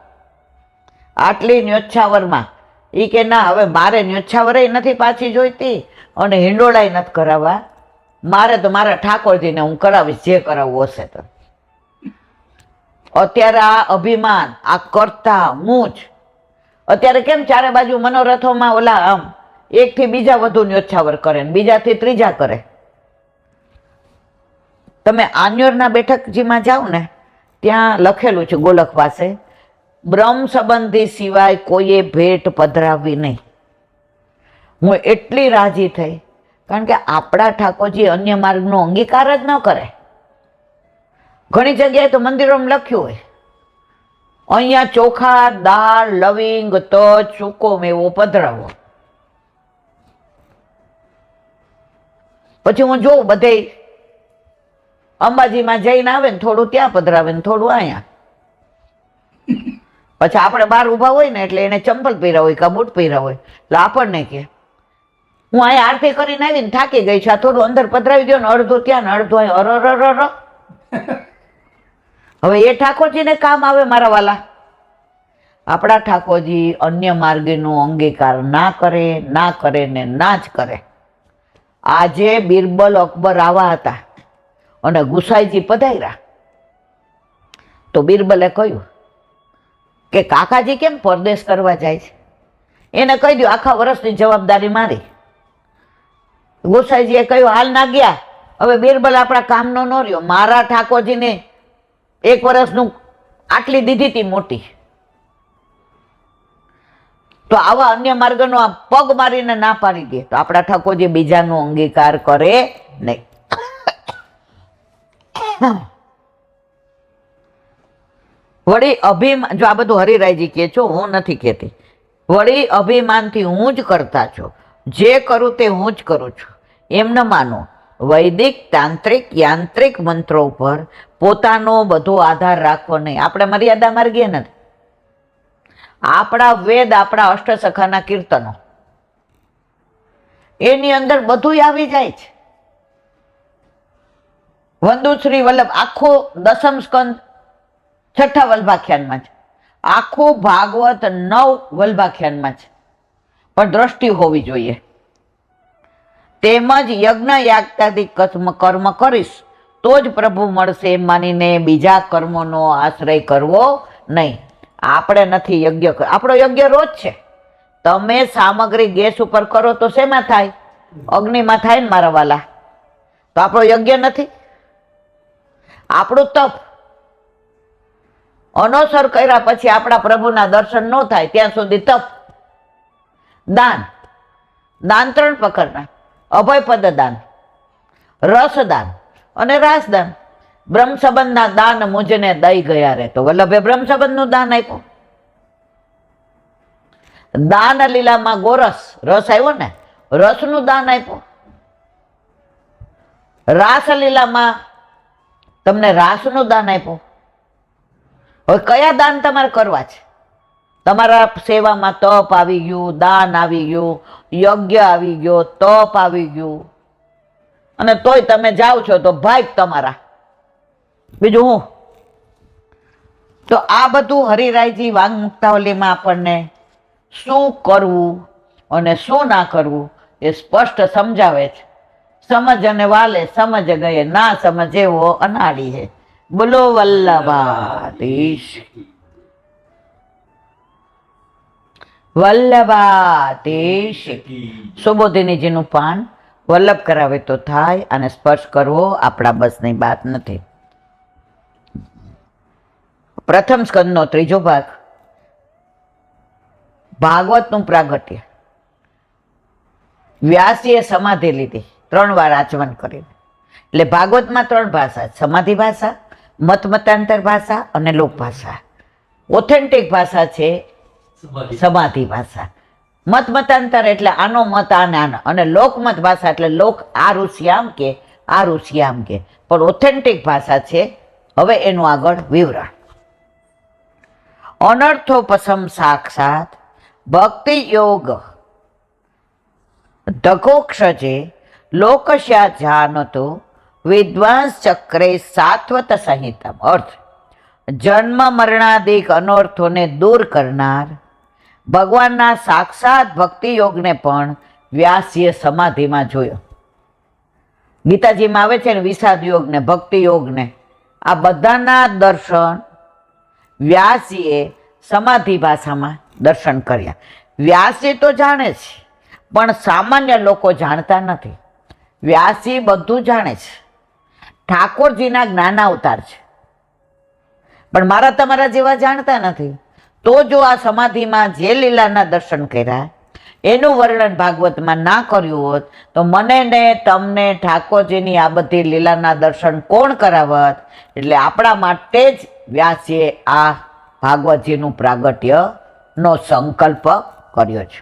આટલી ન્યોછાવરમાં. એ કે ના, હવે મારે ન્યોછાવરે નથી પાછી જોઈતી અને હિંડોળાય નથી કરાવવા. મારે તો મારા ઠાકોરજીને હું કરાવીશ જે કરાવવું હશે તો. અત્યારે આ અભિમાન, આ કરતા હું જ. અત્યારે કેમ ચારે બાજુ મનોરથોમાં ઓલા આમ એકથી બીજા વધુ ન્યોછાવર કરે ને બીજાથી ત્રીજા કરે. તમે આન્યોરના બેઠકજીમાં જાઓ ને ત્યાં લખેલું છે ગોલક પાસે, બ્રહ્મ સંબંધી સિવાય કોઈએ ભેટ પધરાવવી નહીં. હું એટલી રાજી થઈ કારણ કે આપણા ઠાકોરજી અન્ય માર્ગનો અંગીકાર જ ન કરે. ઘણી જગ્યાએ તો મંદિરોમાં લખ્યું હોય અહીંયા ચોખા, દાળ, લવિંગ, તજ, સૂકો મેવો પધરાવો. પછી હું જોઉં બધે અંબાજીમાં જઈને આવે ને થોડું ત્યાં પધરાવે ને થોડું અહીંયા. પછી આપણે બહાર ઊભા હોય ને એટલે એને ચંપલ પહેર્યા હોય કે બૂટ પહેર્યા હોય એટલે આપણને કે હું અહીંયા આરતી કરીને આવીને થાકી ગઈ છું, આ થોડું અંદર પધરાવી દો ને, અડધું ત્યાં ને અડધું અહીંયા. હવે એ ઠાકોરજીને કામ આવે મારા વાલા? આપણા ઠાકોરજી અન્ય માર્ગનો અંગીકાર ના કરે ને ના જ કરે. આજે બિરબલ અકબર આવા હતા અને ગુસાઈજી પધાર્યા તો બિરબલે કહ્યું કે કાકાજી કેમ પરદેશ કરવા જાય છે? એને કહી દઉં આખા વર્ષની જવાબદારી મારી. ગુસાઈજીએ કહ્યું હાલ ના ગયા. હવે બિરબલ આપણા કામનો ન રહ્યો. મારા ઠાકોરજીને 1 વર્ષનું આટલી દીધી હતી મોટી, તો આવા અન્ય માર્ગનો આ પગ મારીને ના પાડી દે તો આપણા ઠાકોરજી બીજાનો અંગીકાર કરે નહીં. વળી અભિમાન, જો આ બધું હરિરાયજી કહે છો, હું નથી કહેતી. વળી અભિમાનથી હું જ કરતા છો, જે કરું તે હું જ કરું છું એમ ન માનો. વૈદિક, તાંત્રિક, યાંત્રિક મંત્રો ઉપર પોતાનો બધો આધાર રાખવો નહીં. આપણે મર્યાદા માર્ગીય નથી. આપણા વેદ, આપણા અષ્ટસખાના કીર્તનો, એની અંદર બધું આવી જાય છે. વંદુશ્રી વલ્લભ આખો દસમ સ્કંદ 6ઠા વલ્ભાખ્યાનમાં છે. આખું ભાગવત 9 વલ્ભાખ્યાનમાં છે. પણ દ્રષ્ટિ હોવી જોઈએ. તેમજ યજ્ઞ યાગતાદિક કર્મ કરીશ તો જ પ્રભુ મળશે એમ માનીને બીજા કર્મોનો આશ્રય કરવો નહીં. આપણે નથી યજ્ઞ, આપણો યજ્ઞ રોજ છે. તમે સામગ્રી ગેસ ઉપર કરો તો શેમાં થાય? અગ્નિમાં થાય ને મારા વાલા. તો આપણો યજ્ઞ નથી. આપણું તપ અનોસર કર્યા પછી આપણા પ્રભુના દર્શન ન થાય ત્યાં સુધી તપ. દાન, દાન 3 પ્રકારના: અભયપદ દાન, રસદાન અને રાસદાન. બ્રહ્મ સંબંધના દાન મુજને દઈ ગયા રે, તો વલ્લભે બ્રહ્મ સંબંધનું દાન આપ્યું. દાન લીલામાં ગોરસ, રસ આવ્યો ને, રસનું દાન આપ્યું. રાસલીલામાં તમને રાસનું દાન આપ્યું. હવે કયા દાન તમારે કરવા છે? તમારા સેવામાં તપ આવી ગયું, દાન આવી ગયું, યજ્ઞ આવી ગયો, તપ આવી ગયું, અને તોય તમે જાઓ છો તો ભાગ તમારા. બીજું હું? તો આ બધું હરિરાયજી વાંગ મુક્તાવલીમાં આપણને શું કરવું અને શું ના કરવું એ સ્પષ્ટ સમજાવે છે. સમજ અને વાલે સમજ ગયે, ના સમજે વો અનાડી હે. બોલો વલ્લભાધીશ, વલ્લભાધીશ. સુબોધિનીજીનું પાન વલ્લભ કરાવે તો થાય, અને સ્પર્શ કરવો આપણા બસની વાત નથી. પ્રથમ સ્કંદનો ત્રીજો ભાગ, ભાગવતનું પ્રાગટ્ય. વ્યાસીએ સમાધિ લીધી 3 વાર આચમન કરીને. એટલે ભાગવતમાં 3 ભાષા, સમાધિ ભાષા, મતમતાંતર ભાષા અને લોક ભાષા. ઓથેન્ટિક ભાષા છે સમાધિ ભાષા. મતમતાંતર એટલે આનો મત આને આનો, અને લોકમત ભાષા એટલે લોક આ ઋષિયામ કે આ ઋષિયામ કે, પણ ઓથેન્ટિક ભાષા છે. હવે એનું આગળ વિવરણ. અનર્થોપસમ સાક્ષાત ભક્તિ યોગ દઘોક્ષજે લોકસ્યા જાનતો વિદ્વાંસ ચક્રે સાત્વત સંહિતમ. અર્થ, જન્મ મરણાદિક અનર્થોને દૂર કરનાર ભગવાનના સાક્ષાત ભક્તિ યોગને પણ વ્યાસીએ સમાધિમાં જોયો. ગીતાજીમાં આવે છે ને વિષાદ યોગ ને ભક્તિ યોગ ને, આ બધાના દર્શન વ્યાસીએ સમાધિ ભાષામાં દર્શન કર્યા. વ્યાસી તો જાણે છે, પણ સામાન્ય લોકો જાણતા નથી. વ્યાસી બધું જાણે છે. ઠાકોરજીના જ્ઞાનાવતાર છે, પણ મારા તમારા જેવા જાણતા નથી. તો જો આ સમાધિમાં જે લીલાના દર્શન કર્યા એનું વર્ણન ભાગવતમાં ના કર્યું હોત તો મને ને તમને ઠાકોરજીની આ બધી લીલાના દર્શન કોણ કરાવત? એટલે આપણા માટે જ વ્યાસીએ આ ભાગવતજીનું પ્રાગટ્યનો સંકલ્પ કર્યો છે.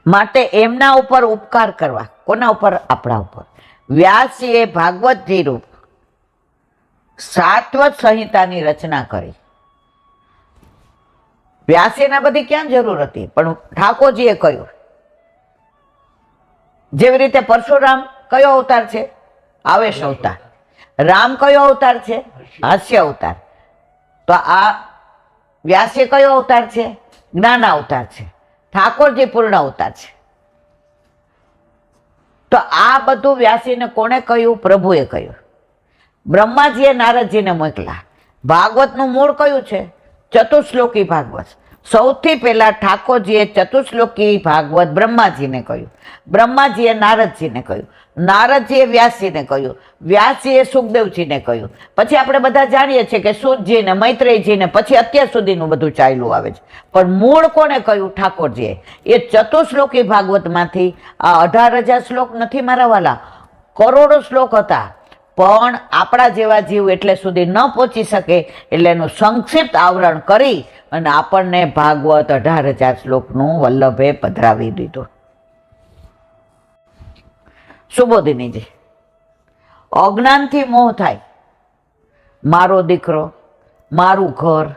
માટે એમના ઉપર ઉપકાર કરવા. કોના ઉપર? આપણા ઉપર. વ્યાસીએ ભાગવતજી રૂપ સાત્વત સંહિતાની રચના કરી. વ્યાસીને બધી ક્યાં જરૂર હતી, પણ ઠાકોરજીએ કહ્યું. જેવી રીતે પરશુરામ કયો અવતાર છે? આવેશ અવતાર. રામ કયો અવતાર છે? હાસ્ય અવતાર. તો આ વ્યાસી કયો અવતાર છે? જ્ઞાન અવતાર છે. ઠાકોરજી પૂર્ણ અવતાર છે. તો આ બધું વ્યાસીને કોણે કહ્યું? પ્રભુએ કહ્યું. બ્રહ્માજીએ નારદજીને મોકલા. ભાગવતનું મૂળ કયું છે? ચતુશ્લોકી ભાગવત. સૌથી પહેલા ઠાકોરજીએ ચતુશ્લોકી ભાગવત બ્રહ્માજીને કહ્યું. બ્રહ્માજીએ નારદજીને કહ્યું. નારદજીએ વ્યાસજીને કહ્યું. વ્યાસજીએ સુખદેવજીને કહ્યું. પછી આપણે બધા જાણીએ છીએ કે સૂતજીને, મૈત્રેયજીને, પછી અત્યાર સુધીનું બધું ચાલ્યું આવે છે. પણ મૂળ કોને કહ્યું? ઠાકોરજીએ. એ ચતુશ્લોકી ભાગવતમાંથી આ 18,000 શ્લોક નથી મારા વાલા, કરોડો શ્લોક હતા. પણ આપણા જેવા જીવ એટલે સુધી ન પહોંચી શકે, એટલે એનું સંક્ષિપ્ત આવરણ કરી અને આપણને ભાગવત 18,000 શ્લોકનું વલ્લભે પધરાવી દીધું. સુબોધિનીજી, અજ્ઞાનથી મોહ થાય. મારો દીકરો, મારું ઘર,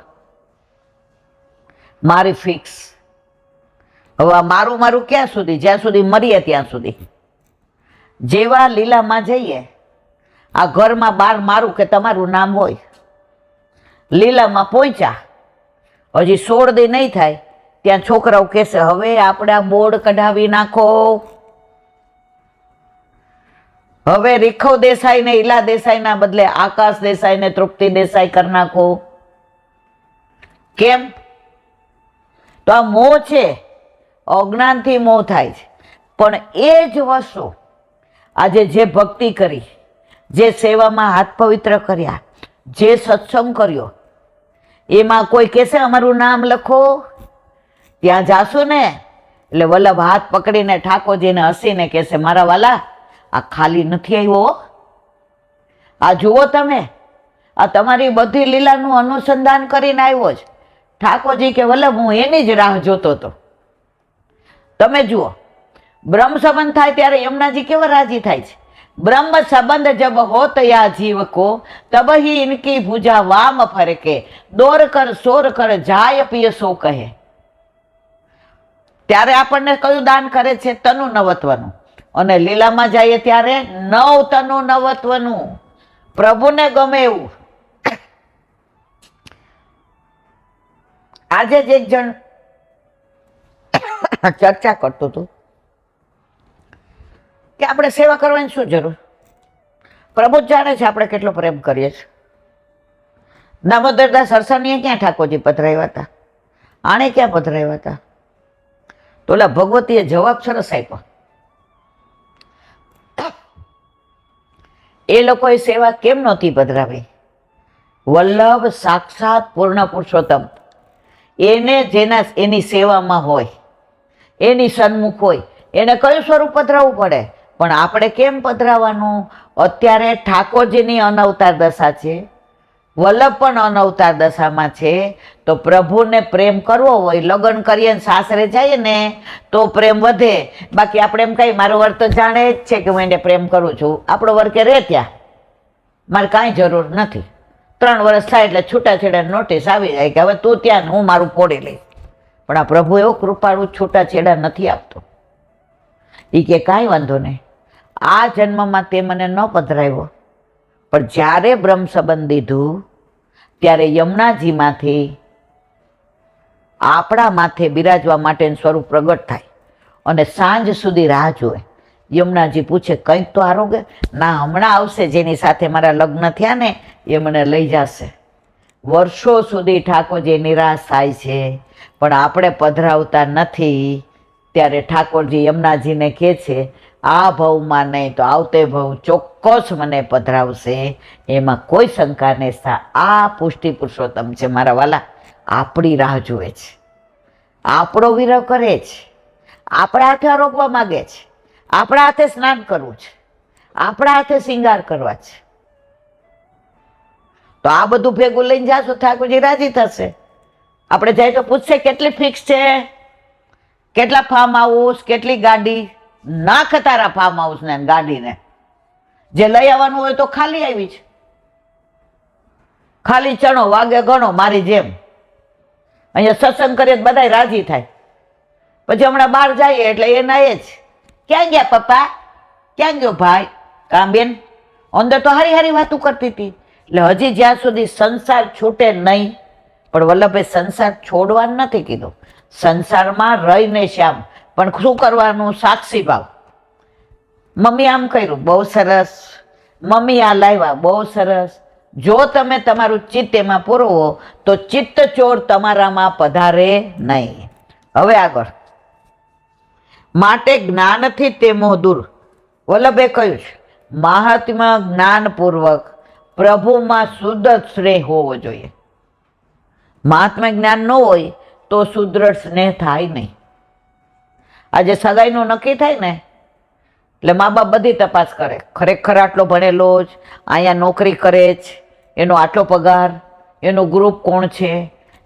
મારી ફિક્સ. હવે મારું મારું ક્યાં સુધી? જ્યાં સુધી મરીએ ત્યાં સુધી. જેવા લીલામાં જઈએ, આ ઘરમાં બાર મારું કે તમારું નામ હોય. લીલામાં પહોંચ્યા, હજી 16 દી નહીં થાય ત્યાં છોકરાઓ કહેશે હવે આપણે આ બોર્ડ કઢાવી નાખો, હવે રીખવ દેસાઈ ને ઈલા દેસાઈના બદલે આકાશ દેસાઈ ને તૃપ્તિ દેસાઈ કરી નાખો. કેમ? તો આ મોહ છે, અજ્ઞાનથી મોહ થાય છે. પણ એ જ વસ્તુ આજે જે ભક્તિ કરી, જે સેવામાં હાથ પવિત્ર કર્યા, જે સત્સંગ કર્યો, એમાં કોઈ કહેશે અમારું નામ લખો, ત્યાં જાશું ને એટલે વલ્લભ હાથ પકડીને ઠાકોરજીને હસીને કહેશે મારા વાલા આ ખાલી નથી આવ્યો, આ જુઓ તમે, આ તમારી બધી લીલાનું અનુસંધાન કરીને આવ્યો છે. ઠાકોરજી કે વલ્લભ હું એની જ રાહ જોતો હતો. તમે જુઓ, બ્રહ્મ સંબંધ થાય ત્યારે યમુનાજી કેવા રાજી થાય છે. ब्रह्म संबंध जब होत या जीव को तब ही इनकी भुजा वाम फरके दौर कर सोर कर जाय पिय सो કહે. ત્યારે આપણને કયું દાન કરે છે? તનુ નવત્વનું. અને લીલામાં જઈએ ત્યારે 9 તનુ નવત્વનું. પ્રભુને ગમે એવું. આજે જ એક જણ ચર્ચા કરતું હતું બાકી આપણે સેવા કરવાની શું જરૂર? પ્રભુ જ જાણે છે આપણે કેટલો પ્રેમ કરીએ છીએ. દામોદરદાસ સરસાણીએ ક્યાં ઠાકોરજી પધરાવ્યા હતા? આણે ક્યાં પધરાવ્યા હતા? તો ઓલા ભગવતીએ જવાબ સરસ આપ્યો. એ લોકોએ સેવા કેમ નહોતી પધરાવી? વલ્લભ સાક્ષાત પૂર્ણ પુરુષોત્તમ, એને જેના એની સેવામાં હોય, એની સન્મુખ હોય, એને કયું સ્વરૂપ પધરાવવું પડે? પણ આપણે કેમ પધરાવવાનું? અત્યારે ઠાકોરજીની અનવતાર દશા છે, વલ્લભ પણ અનવતાર દશામાં છે. તો પ્રભુને પ્રેમ કરવો હોય, લગ્ન કરીએ ને સાસરે જઈએ ને તો પ્રેમ વધે. બાકી આપણે એમ કહીએ મારો વર તો જાણે જ છે કે હું એને પ્રેમ કરું છું, આપણો વર કે રહે ત્યાં, મારે કાંઈ જરૂર નથી. 3 વર્ષ થાય એટલે છૂટાછેડાની નોટિસ આવી જાય કે હવે તું ત્યાં, હું મારું ફોડી લઈશ. પણ આ પ્રભુ એવો કૃપાળુ છૂટાછેડા નથી આપતો. એ કે કાંઈ વાંધો નહીં, આ જન્મમાં તે મને ન પધરાવ્યો, પણ જ્યારે બ્રહ્મ સંબંધ દીધું ત્યારે યમુનાજીમાંથી આપણા માથે બિરાજવા માટેનું સ્વરૂપ પ્રગટ થાય અને સાંજ સુધી રાહ જુએ. યમુનાજી પૂછે કંઈક તો આરોગ્ય? ના, હમણાં આવશે, જેની સાથે મારા લગ્ન થયા ને એ મને લઈ જશે. વર્ષો સુધી ઠાકોરજી નિરાશ થાય છે, પણ આપણે પધરાવતા નથી. ત્યારે ઠાકોરજી યમુનાજીને કહે છે આ ભવમાં નહીં તો આવતે ભવ ચોક્કસ મને પધરાવશે, એમાં કોઈ શંકા નહીં. આ પુષ્ટિ પુરુષોત્તમ છે મારા વાલા, આપણી રાહ જુએ છે, આપણો વિરહ કરે છે, આપણા હાથે આરોગવા માગે છે, આપણા હાથે સ્નાન કરવું છે, આપણા હાથે શિંગાર કરવા છે. તો આ બધું ભેગું લઈને જાશું, ઠાકોરજી રાજી થશે. આપણે જાય તો પૂછશે કેટલી ફિક્સ છે, કેટલા ફાર્મ હાઉસ, કેટલી ગાડી? નાખ તારા ફાર્મ હાઉસ ને ગાડીને, જે લઈ આવવાનું હોય તો ખાલી આવી છે. ખાલી ચણો વાગે ગણો, મારી જેમ. અહીંયા સત્સંગ કરીએ બધા રાજી થાય. પછી હમણાં બહાર જઈએ એટલે એના એ જ, ક્યાં ગયા પપ્પા, ક્યાં ગયો ભાઈ? કામ બેન અંદર તો હારી હારી વાતું કરતી હતી. એટલે હજી જ્યાં સુધી સંસાર છૂટે નહીં, પણ વલ્લભે સંસાર છોડવાનું નથી કીધું. સંસારમાં રહીને શ્યામ, પણ શું કરવાનું? સાક્ષી ભાવ. મમ્મી આમ કર્યું, બહુ સરસ. મમ્મી આ લાવ્યા, બહુ સરસ. જો તમે તમારું ચિત્ત એમાં પૂરવો તો ચિત્ત ચોર તમારામાં પધારે નહીં. હવે આગળ, માટે જ્ઞાનથી તે મોહ દૂર. વલ્લભે કહ્યું છે મહાત્મા જ્ઞાનપૂર્વક પ્રભુમાં શુદ્ધ સ્નેહ હોવો જોઈએ. મહાત્મા જ્ઞાન ન હોય તો સુદૃઢ સ્નેહ થાય નહીં. આજે સગાઈનું નક્કી થાય ને એટલે મા બાપ બધી તપાસ કરે, ખરેખર આટલો ભણેલો જ, અહીંયા નોકરી કરે જ, એનો આટલો પગાર, એનું ગ્રુપ કોણ છે,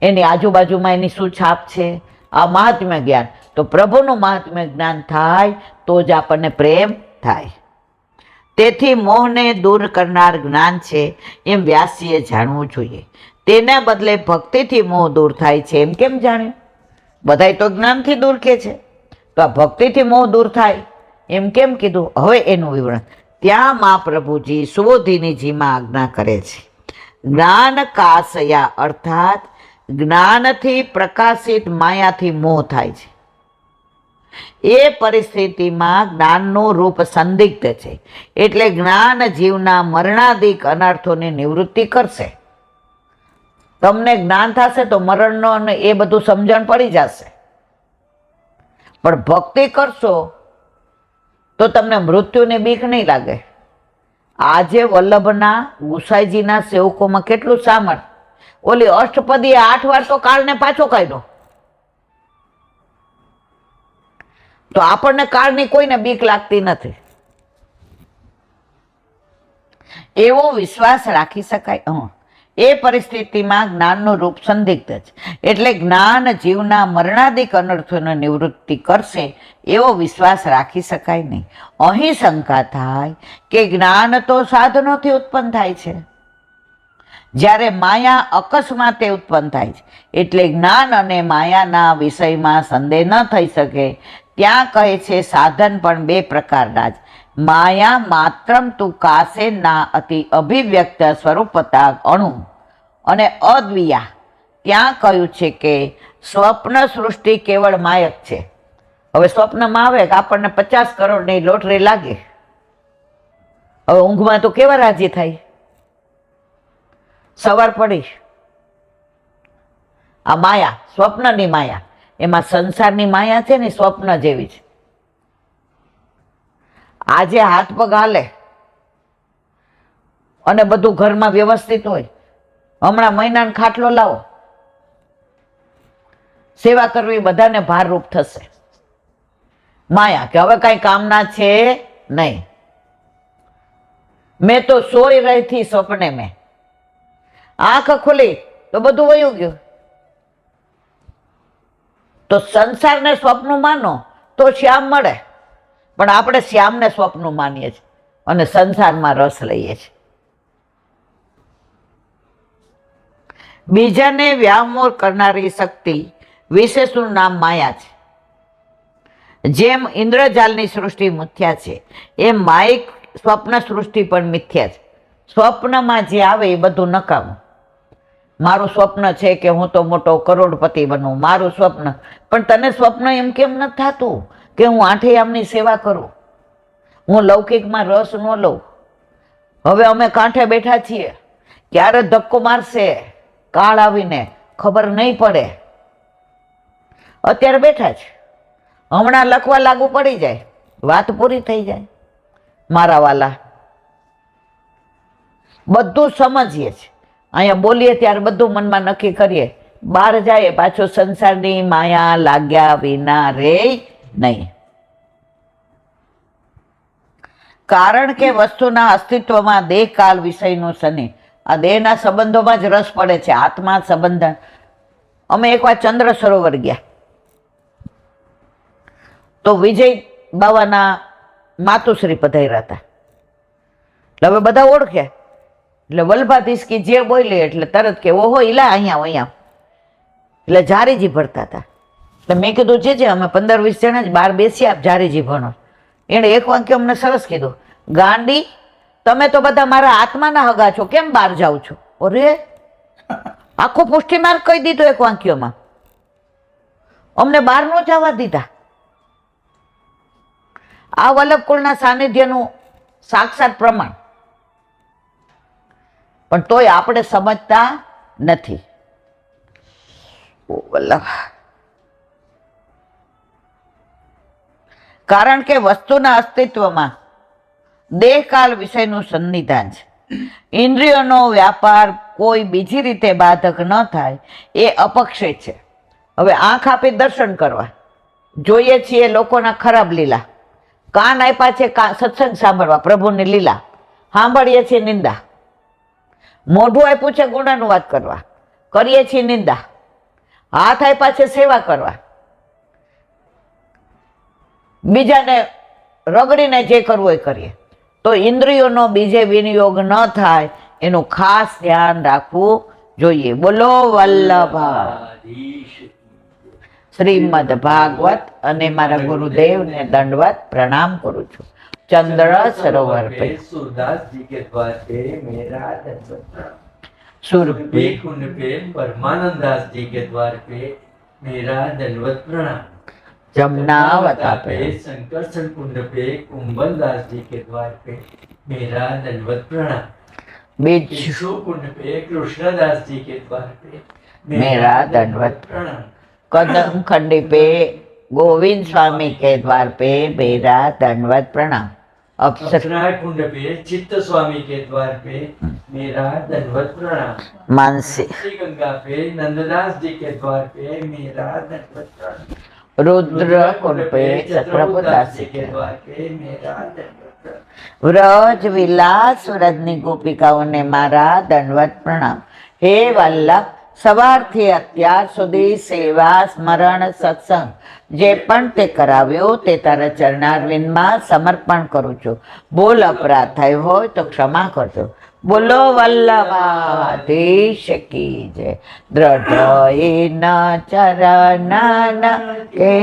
એની આજુબાજુમાં એની શું છાપ છે. આ મહાત્મ્ય જ્ઞાન. તો પ્રભુનું મહાત્મ્ય જ્ઞાન થાય તો જ આપણને પ્રેમ થાય. તેથી મોહને દૂર કરનાર જ્ઞાન છે એમ વ્યાસીએ જાણવું જોઈએ. તેના બદલે ભક્તિથી મોહ દૂર થાય છે એમ કેમ જાણ્યું? બધાય તો જ્ઞાનથી દૂર કે છે, તો આ ભક્તિથી મોહ દૂર થાય એમ કેમ કીધું? હવે એનું વિવરણ ત્યાં મહાપ્રભુજી સુબોધિનીજીમાં આજ્ઞા કરે છે. જ્ઞાન કાશયા અર્થાત જ્ઞાનથી પ્રકાશિત માયાથી મોહ થાય છે. એ પરિસ્થિતિમાં જ્ઞાનનું રૂપ સંદિગ્ધ છે, એટલે જ્ઞાન જીવના મરણાદિક અનર્થોની નિવૃત્તિ કરશે. તમને જ્ઞાન થશે તો મરણનો અને એ બધું સમજણ પડી જશે. પણ ભક્તિ કરશો તો તમને મૃત્યુની બીક નહીં લાગે. આજે વલ્લભના ગુસાઈજીના સેવકોમાં કેટલું સામર્થ્ય! ઓલી અષ્ટપદીએ 8 વાર તો કાળને પાછો કાઢ્યો. તો આપણને કાળની કોઈને બીક લાગતી નથી. એવો વિશ્વાસ રાખી શકાય. એ પરિસ્થિતિમાં જ્ઞાનનું રૂપ સંદિગ્ધ છે, એટલે જ્ઞાન જીવના મરણાદિક અનર્થોની નિવૃત્તિ કરશે એવો વિશ્વાસ રાખી શકાય નહીં. અહીં શંકા થાય કે જ્ઞાન તો સાધનોથી ઉત્પન્ન થાય છે, જ્યારે માયા અકસ્માતે ઉત્પન્ન થાય છે, એટલે જ્ઞાન અને માયાના વિષયમાં સંદેહ ન થઈ શકે. ત્યાં કહે છે સાધન પણ 2 પ્રકારના જ. માયા માત્રમ તું કાશે ના અતિ અભિવ્યક્ત સ્વરૂપતા અણુ અને અદ્વિયા. ત્યાં કહ્યું છે કે સ્વપ્ન સૃષ્ટિ કેવળ માયક છે. હવે સ્વપ્નમાં આવે કે આપણને 50 કરોડની લોટરી લાગે, હવે ઊંઘમાં તો કેવા રાજી થાય, સવાર પડી આ માયા, સ્વપ્નની માયા, એમાં સંસારની માયા છે ને સ્વપ્ન જેવી છે. આજે હાથ પગ હાલે અને બધું ઘરમાં વ્યવસ્થિત હોય, હમણાં મહિનાનો ખાટલો લાવો, સેવા કરવી બધાને ભારરૂપ થશે. માયા કે હવે કઈ કામના છે નહીં. મેં તો સોઈ રહી થી સપને મેં, આંખ ખુલી તો બધું વયું ગયું. તો સંસારને સ્વપ્ન માનો તો શ્યામ મળે, પણ આપણે શ્યામને સ્વપ્ન માનીએ છીએ અને સંસારમાં રસ લઈએ છીએ. બીજાને વ્યામોહ કરનારી શક્તિ વિશેષનું નામ માયા છે. જેમ ઇન્દ્રજાલની સૃષ્ટિ મિથ્યા છે, એમ માયિક સ્વપ્ન સૃષ્ટિ પણ મિથ્યા છે. સ્વપ્નમાં જે આવે એ બધું નકામું. મારું સ્વપ્ન છે કે હું તો મોટો કરોડપતિ બનું, મારું સ્વપ્ન. પણ તને સ્વપ્ન એમ કેમ નથી થતું કે હું આઠેયામની સેવા કરું, હું લૌકિકમાં રસ ન લઉં? હવે અમે કાંઠે બેઠા છીએ, ક્યારે ધક્કો મારશે કાળ આવીને ખબર નહીં પડે. અત્યારે બેઠા છે, હમણાં લખવા લાગુ પડી જાય, વાત પૂરી થઈ જાય. મારા વાલા, બધું સમજીએ છીએ, અહીંયા બોલીએ ત્યારે બધું મનમાં નક્કી કરીએ, બહાર જાય પાછો સંસારની માયા લાગ્યા વિના રે નહીં. કારણ કે વસ્તુના અસ્તિત્વમાં દેહ કાળ વિષયનું શનિ, આ દેહના સંબંધોમાં જ રસ પડે છે, આત્મા સંબંધ. અમે એકવાર ચંદ્ર સરોવર ગયા તો વિજય બાવાના માતુશ્રી પધાર્યા હતા. એટલે હવે બધા ઓળખ્યા, એટલે વલ્ભાધીશકી જે બોલે એટલે તરત કે ઓહો ઈલા અહીંયા અહીંયા, એટલે જારીજી ભરતા હતા. એટલે મેં કીધું જે અમે 15-20 જણા જ બહાર બેસી જારીજી ભણો. એણે એક વાક્ય અમને સરસ કીધું, ગાંડી તમે તો બધા મારા આત્માના હગા છો, કેમ બહાર જાઓ છો? અરે આખો પુષ્ટિમાર્ગ કહી દીધો એક વાક્યમાં, અમને બહાર ન જવા દીધા. આ વલ્લભ કુળના સાનિધ્યનું સાક્ષાત પ્રમાણ. પણ તોય આપણે સમજતા નથી. વલ્લભ, કારણ કે વસ્તુના અસ્તિત્વમાં દેહકાળ વિષયનું સન્નિધાન છે. ઇન્દ્રિયોનો વ્યાપાર કોઈ બીજી રીતે બાધક ન થાય એ અપક્ષિત છે. હવે આંખ આપી દર્શન કરવા, જોઈએ છીએ લોકોના ખરાબ લીલા, કાન આપ્યા છે સત્સંગ સાંભળવા, પ્રભુની લીલા સાંભળીએ છીએ નિંદા, મોઢું આપ્યું છે ગુણાનુવાદ કરવા, કરીએ છીએ નિંદા, હાથ આપ્યા છે સેવા કરવા, બીજાને રગડીને જે કરવું એ કરીએ. તો ઇન્દ્રિયોનો બીજે વિનિયોગ ન થાય એનું ખાસ ધ્યાન રાખવું જોઈએ. બોલો વલ્લભાધીશ. શ્રીમદ ભાગવત અને મારા ગુરુદેવને દંડવત પ્રણામ કરું છું. चंद्र सरोवर पे सूरदास जी के द्वार पे मेरा दंडवत प्रणाम. सुरभि कुंड पे परमानंद दास जी के द्वार पे मेरा दंडवत प्रणाम. जमुनावता पे शंकरसन कुंड पे कुंभल दास जी के द्वार पे मेरा दंडवत प्रणाम. बिच्छू कुंड पे कृष्णदास जी के द्वार पे मेरा दंडवत प्रणाम. कदम खंडी पे गोविंद स्वामी के द्वार पे मेरा दंडवत प्रणाम. अप्सरा कुंड पे चित्त स्वामी के द्वार पे मेरा दंडवत प्रणाम. मानसी गंगा पे नंददास जी के द्वार पे मेरा दंडवत प्रणाम. रुद्र कुंड पे छत्रपदास जी के द्वार पे मेरा दंडवत प्रणाम. व्रज विलास व्रजनी गोपिकाओने मारा दंडवत प्रणाम. हे वल्लभ, સવારથી અત્યાર સુધી સેવા સ્મરણ સત્સંગ જે પણ તે કરાવ્યો તે તારા ચરણારવિંદમાં સમર્પણ કરું છું. બોલ અપરાધ થયો હોય તો ક્ષમા કરજો. બોલો વલ્લભાધીશ કી જય. દ્રઢ ચરણ કે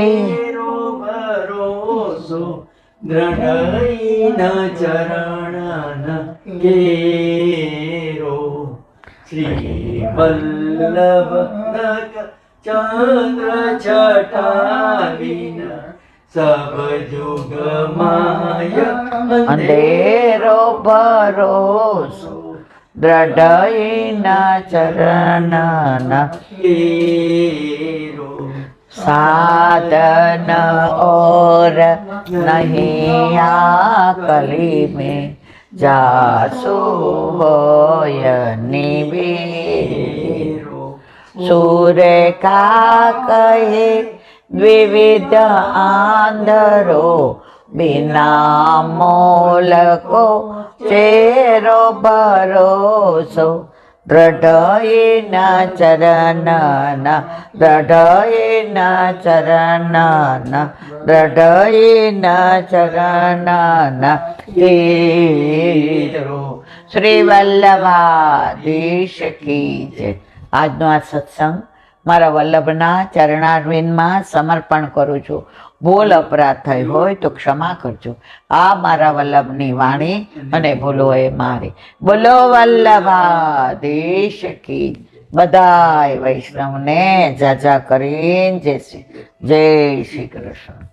ભરોસો, દ્રઢ ચરણ કેરો. श्री वल्लभ चंद्र छटावीन સબ જુગ માય અંધેરો ભરોસો દ્રઢઈના ચરણના તેરો साधन और नहीं आकली में जासु होय निवेरो सूर्य का कहे विविध आंधरो बिना मोल को चेरो भरोસો દ્રઢઈના ચરણના દ્રઢઈના ચરણના દ્રઢઈના ચરણના તેરો શ્રી વલ્લભાધીશ કી જય. આજનો આ સત્સંગ મારા વલ્લભના ચરણારવિંદમાં સમર્પણ કરું છું. ભૂલ અપરાધ થઈ હોય તો ક્ષમા કરજો. આ મારા વલ્લભની વાણી અને ભૂલો એ મારી. બોલો વલ્લભાધીશ કી. બધાય વૈષ્ણવને જાજા કરીને જય શ્રી કૃષ્ણ.